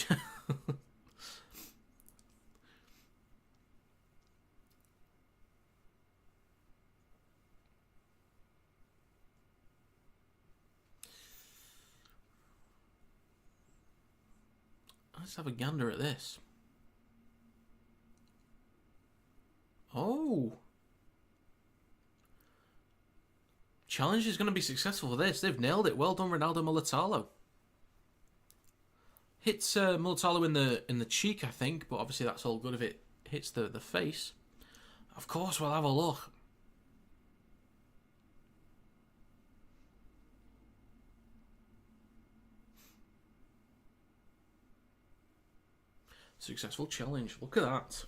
Let's have a gander at this. Oh. Challenge is going to be successful for this. They've nailed it. Well done, Ronaldo Mulatalo. Hits Mulatalo in the cheek, I think, but obviously that's all good if it hits the face. Of course, we'll have a look. Successful challenge. Look at that.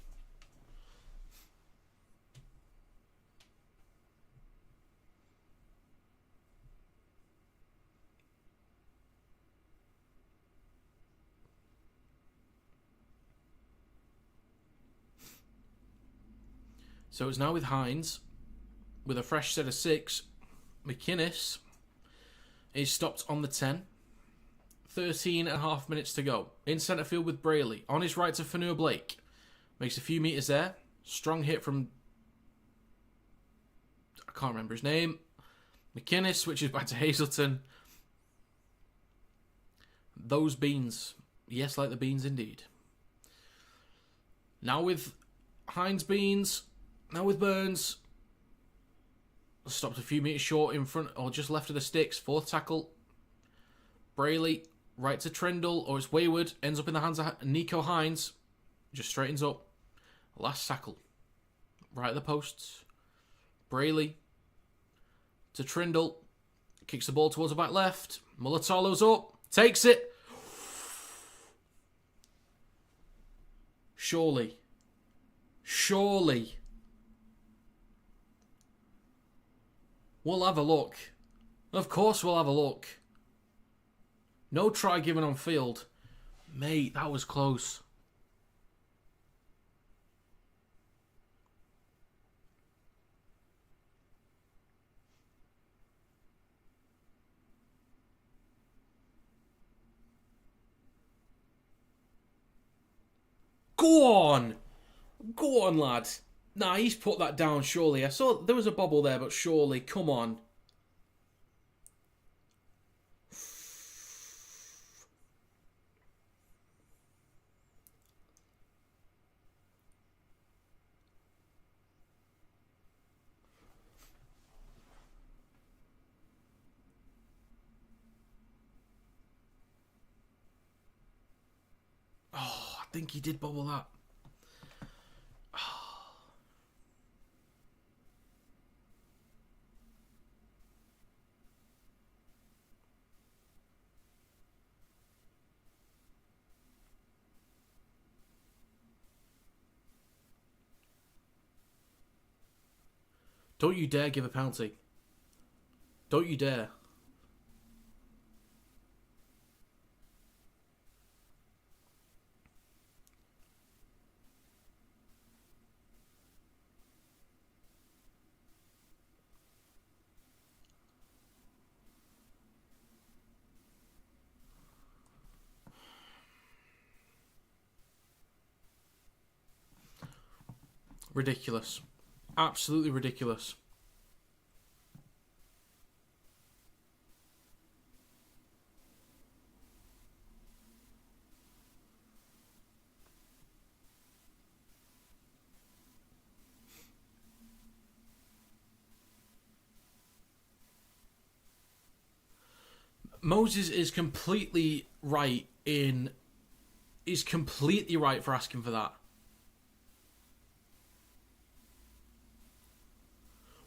So it's now with Hines, with a fresh set of 6. McInnes is stopped on the 10. 13 and a half minutes to go. In centre field with Brayley. On his right to Fanua Blake. Makes a few metres there. Strong hit from... I can't remember his name. McInnes switches back to Hazelton. Those beans. Yes, like the beans indeed. Now with Hines Beans. Now with Burns. Stopped a few metres short in front, or just left of the sticks. Fourth tackle. Brayley. Right to Trindle, or it's wayward. Ends up in the hands of Nico Hines. Just straightens up. Last tackle. Right at the posts. Brayley. To Trindle. Kicks the ball towards the back left. Mulatalo's up. Takes it. Surely. Surely. We'll have a look. Of course we'll have a look. No try given on field. Mate, that was close. Go on! Go on, lad. Nah, he's put that down, surely. I saw there was a bobble there, but surely. Come on. think he did bobble that. Don't you dare give a penalty. Don't you dare. Ridiculous. Absolutely ridiculous. Moses is completely right for asking for that.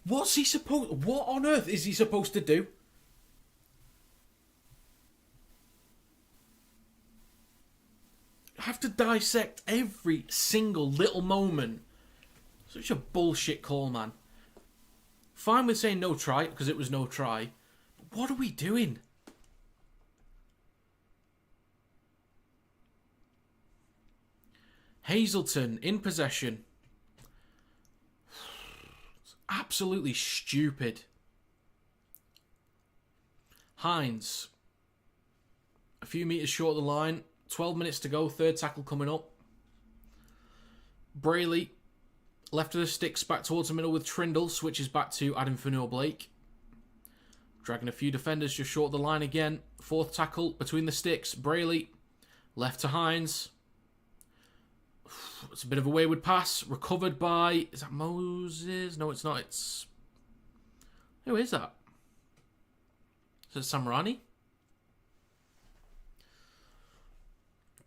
What on earth is he supposed to do? Have to dissect every single little moment. Such a bullshit call, man. Fine with saying no try, because it was no try. But what are we doing? Hazelton in possession. It's absolutely stupid. Hines. A few metres short of the line. 12 minutes to go. Third tackle coming up. Brayley. Left of the sticks back towards the middle with Trindle. Switches back to Adam Fanua-Blake. Dragging a few defenders just short of the line again. Fourth tackle between the sticks. Brayley. Left to Hines. It's a bit of a wayward pass. Recovered by... Is that Moses? No, it's not. It's... Who is that? Is it Samarani?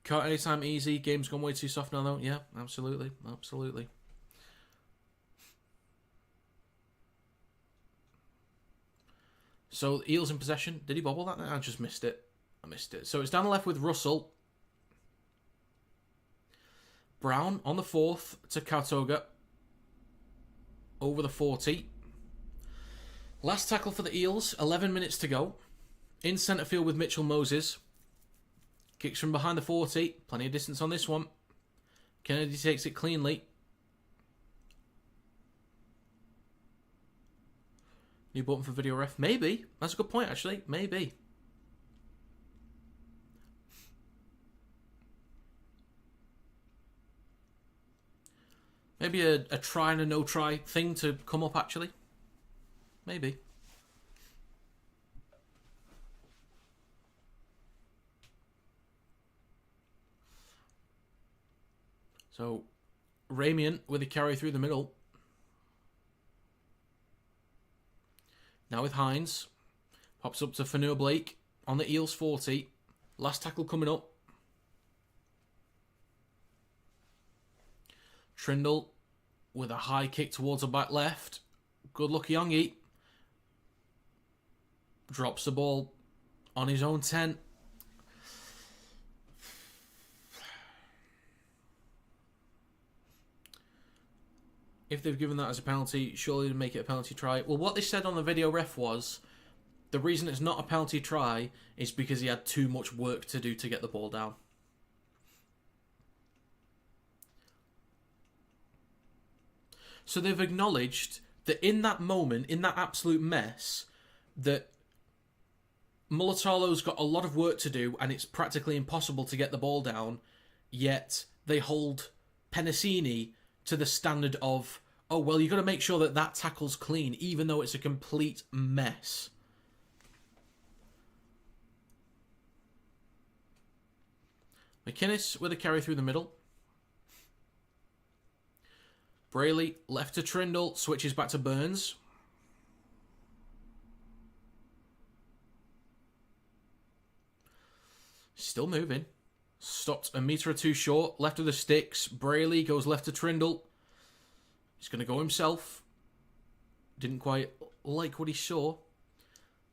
Can't anytime easy. Game's gone way too soft now, though. Yeah, absolutely. Absolutely. So, Eels in possession. Did he bobble that? I just missed it. I missed it. So, it's down the left with Russell. Brown on the fourth to Kautoga. Over the 40. Last tackle for the Eels. 11 minutes to go. In centre field with Mitchell Moses. Kicks from behind the 40. Plenty of distance on this one. Kennedy takes it cleanly. New button for video ref. Maybe. That's a good point, actually. Maybe. Maybe a try and a no try thing to come up, actually. Maybe. So, Ramian with a carry through the middle. Now with Hines. Pops up to Fanua-Blake on the Eels 40. Last tackle coming up. Trindle with a high kick towards the back left. Good luck, Youngie. Drops the ball on his own 10. If they've given that as a penalty, surely they'd make it a penalty try. Well, what they said on the video ref was the reason it's not a penalty try is because he had too much work to do to get the ball down. So they've acknowledged that in that moment, in that absolute mess, that Mulatalo's got a lot of work to do and it's practically impossible to get the ball down, yet they hold Penasini to the standard of, oh, well, you've got to make sure that that tackle's clean, even though it's a complete mess. McInnes with a carry through the middle. Brayley, left to Trindle, switches back to Burns. Still moving. Stopped a metre or two short. Left of the sticks. Brayley goes left to Trindle. He's going to go himself. Didn't quite like what he saw.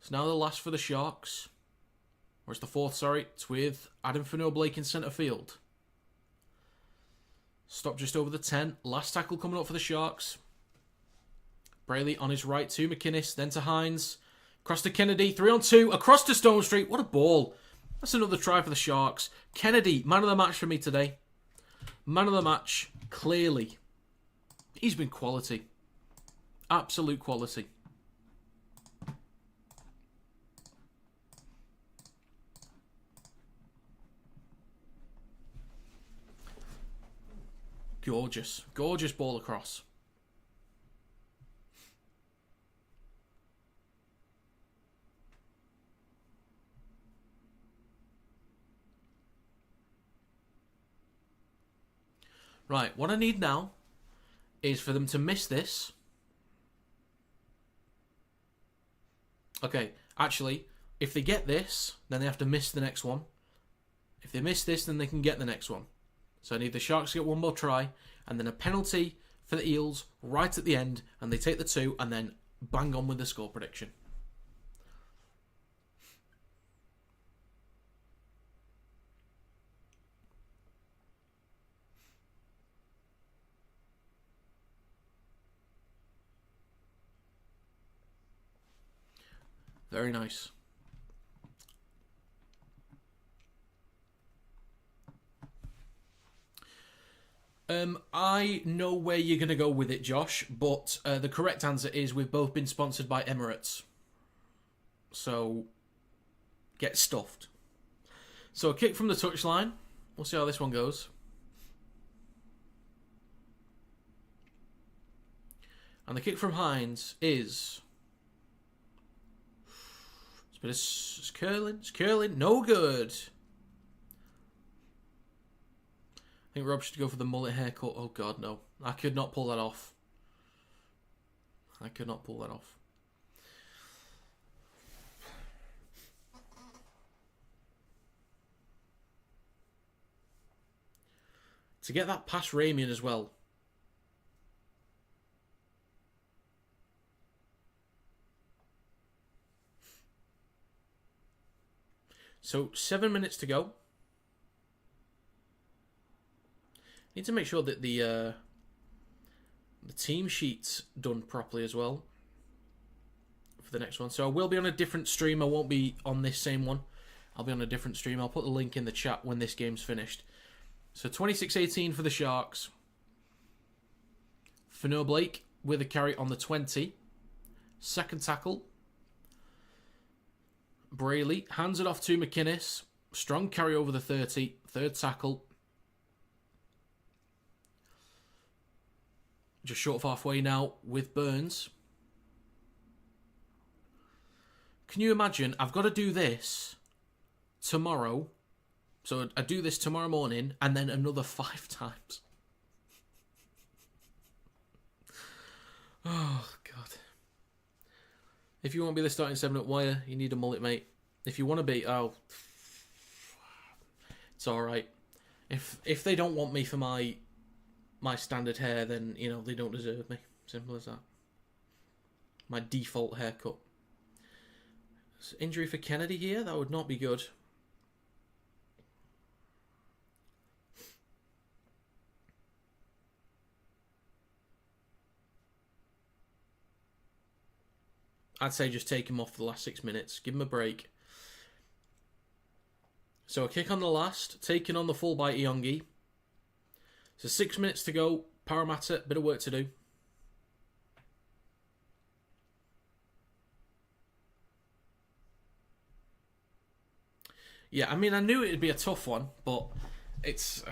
It's now the last for the Sharks. Or it's the fourth, sorry. It's with Adam Fanua-Blake in centre field. Stop just over the 10. Last tackle coming up for the Sharks. Brayley on his right to McInnes, then to Hines. Across to Kennedy, 3-on-2. Across to Stone Street. What a ball. That's another try for the Sharks. Kennedy, man of the match for me today. Man of the match, clearly. He's been quality. Absolute quality. Gorgeous. Gorgeous ball across. Right, what I need now is for them to miss this. Okay, actually, if they get this, then they have to miss the next one. If they miss this, then they can get the next one. So I need the Sharks to get one more try, and then a penalty for the Eels right at the end, and they take the 2, and then bang on with the score prediction. Very nice. I know where you're going to go with it, Josh, but the correct answer is we've both been sponsored by Emirates. So, get stuffed. So, a kick from the touchline. We'll see how this one goes. And the kick from Hines is... It's curling. It's curling. No good. I think Rob should go for the mullet haircut. Oh, God, no. I could not pull that off. I could not pull that off. To get that past Ramian as well. So, 7 minutes to go. Need to make sure that the team sheet's done properly as well for the next one. So I will be on a different stream. I won't be on this same one. I'll be on a different stream. I'll put the link in the chat when this game's finished. So 26-18 for the Sharks. Fanua-Blake with a carry on the 20. Second tackle. Brayley hands it off to McInnes. Strong carry over the 30. Third tackle. Just short of halfway now with Burns. Can you imagine? I've got to do this tomorrow. So I do this tomorrow morning and then another 5 times. Oh, God. If you want to be the starting 7 at wire, you need a mullet, mate. If you want to be, it's all right. If they don't want me for my standard hair, then, you know, they don't deserve me. Simple as that. My default haircut. Injury for Kennedy here? That would not be good. I'd say just take him off for the last 6 minutes. Give him a break. So a kick on the last. Taken on the full by Iongi. So 6 minutes to go. Parramatta, bit of work to do. Yeah, I mean, I knew it'd be a tough one, but it's...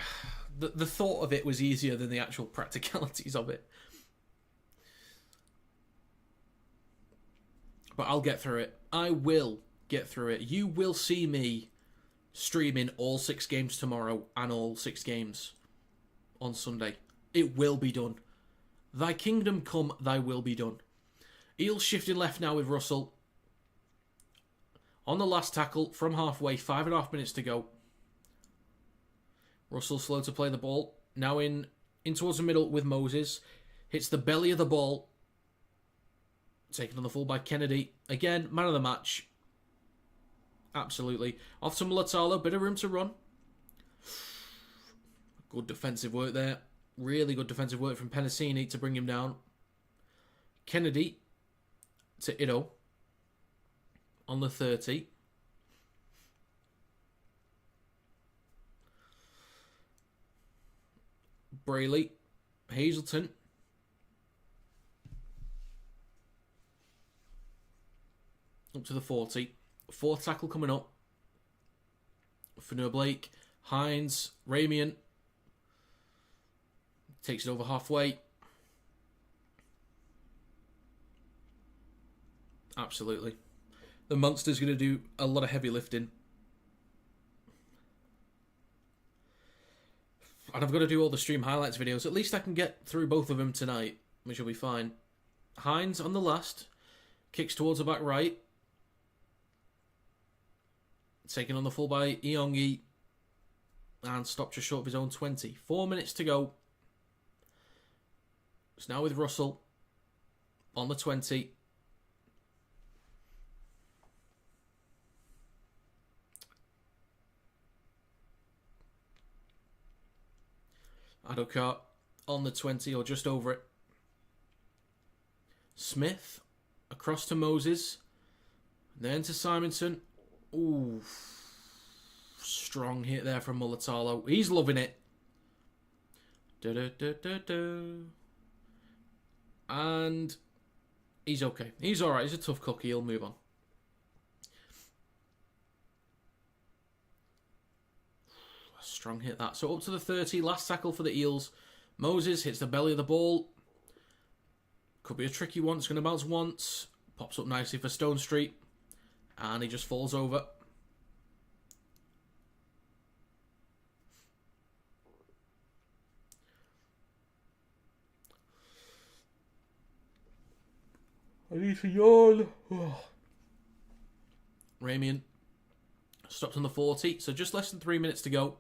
The thought of it was easier than the actual practicalities of it. But I'll get through it. I will get through it. You will see me streaming all 6 games tomorrow and all 6 games on Sunday. It will be done. Thy kingdom come, thy will be done. Eels shifting left now with Russell. On the last tackle from halfway, 5.5 minutes to go. Russell slow to play the ball. Now in towards the middle with Moses. Hits the belly of the ball. Taken on the full by Kennedy. Again, man of the match. Absolutely. Off to Mulatalo. Bit of room to run. Good defensive work there. Really good defensive work from Penasini to bring him down. Kennedy to Ido on the 30. Brayley, Hazelton. Up to the 40. Fourth tackle coming up. Fanua Blake, Hines, Ramian. Takes it over halfway. Absolutely. The monster's going to do a lot of heavy lifting. And I've got to do all the stream highlights videos. At least I can get through both of them tonight, which will be fine. Hines on the last. Kicks towards the back right. Taken on the full by Iongi. And stopped just short of his own 20. 4 minutes to go. It's now with Russell. On the 20. Adokar on the 20 or just over it. Smith across to Moses. Then to Simonson. Ooh. Strong hit there from Mulatalo. He's loving it. And he's okay. He's alright. He's a tough cookie. He'll move on. Strong hit that. So up to the 30. Last tackle for the Eels. Moses hits the belly of the ball. Could be a tricky one. It's going to bounce once. Pops up nicely for Stone Street. And he just falls over. I need to yawn. Ramian stopped on the 40. So just less than 3 minutes to go.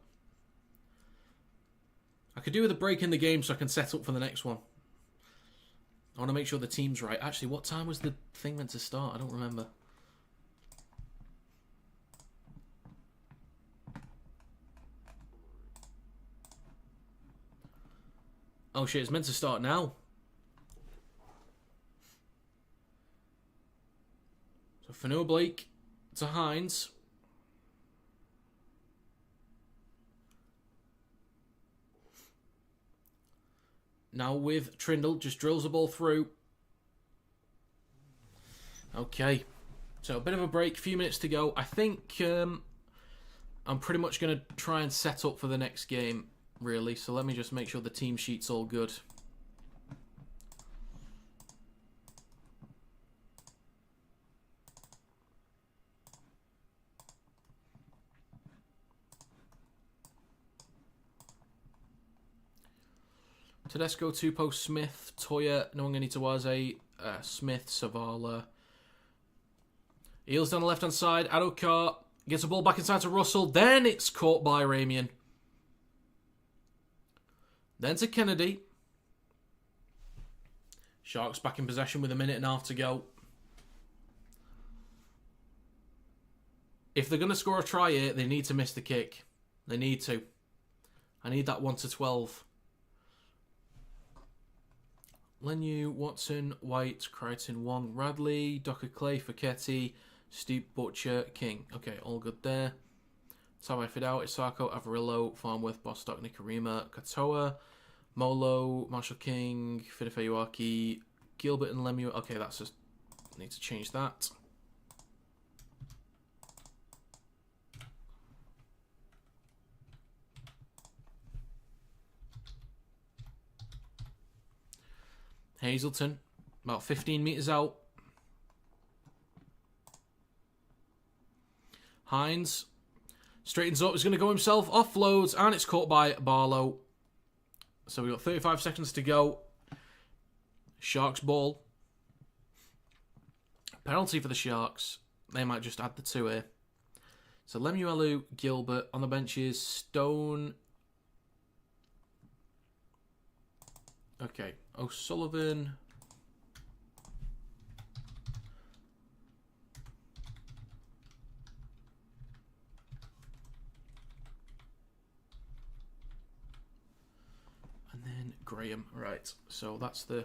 I could do with a break in the game so I can set up for the next one. I want to make sure the team's right. Actually, what time was the thing meant to start? I don't remember. Oh shit, it's meant to start now. So Fanua Blake to Hines. Now with Trindle, just drills the ball through. Okay. So a bit of a break, a few minutes to go. I think I'm pretty much going to try and set up for the next game, really. So let me just make sure the team sheet's all good. Tedesco, Tupou, Smith, Toya, Nwanganitawaze, Smith, Savala. Eels down the left-hand side. Adokar gets the ball back inside to Russell. Then it's caught by Ramian. Then to Kennedy. Sharks back in possession with a minute and a half to go. If they're going to score a try here, they need to miss the kick. They need to. I need that 1 to 12. Lenu, Watson, White, Crichton, Wong, Radley, Docker Clay, Fiketti, Steve Butcher, King. Okay, all good there. Tabai Fidao, Isako, Avarillo, Farmworth, Bostock, Nikarima, Katoa, Molo, Marshall King, Fidefeyuaki, Gilbert and Lemieux. Okay, that's just... need to change that. Hazelton, about 15 metres out. Hines straightens up, he's going to go himself, offloads, and it's caught by Barlow. So we've got 35 seconds to go. Sharks ball. Penalty for the Sharks. They might just add the 2 here. So Lemuelu, Gilbert on the benches, Stone, Okay, O'Sullivan. And then Graham. Right, so that's the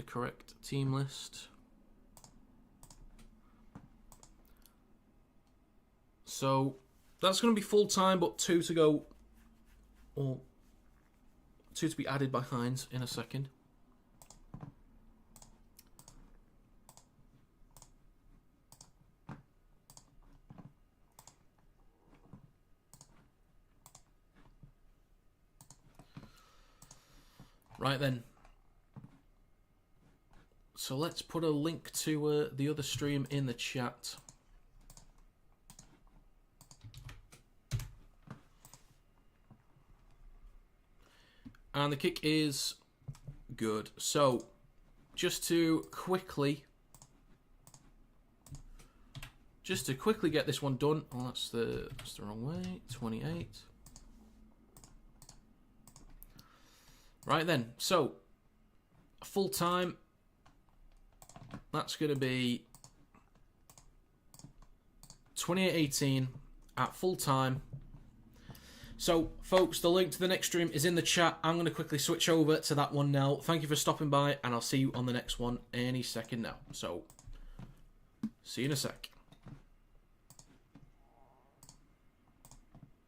correct team list. So that's going to be full time, but 2 to go, or 2 to be added by Hines in a second. Right then. So let's put a link to the other stream in the chat. And the kick is good. So, just to quickly get this one done. Oh, that's the wrong way. 28. Right then. So, full time. That's going to be 28-18 at full time. So, folks, the link to the next stream is in the chat. I'm going to quickly switch over to that one now. Thank you for stopping by, and I'll see you on the next one any second now. So, see you in a sec.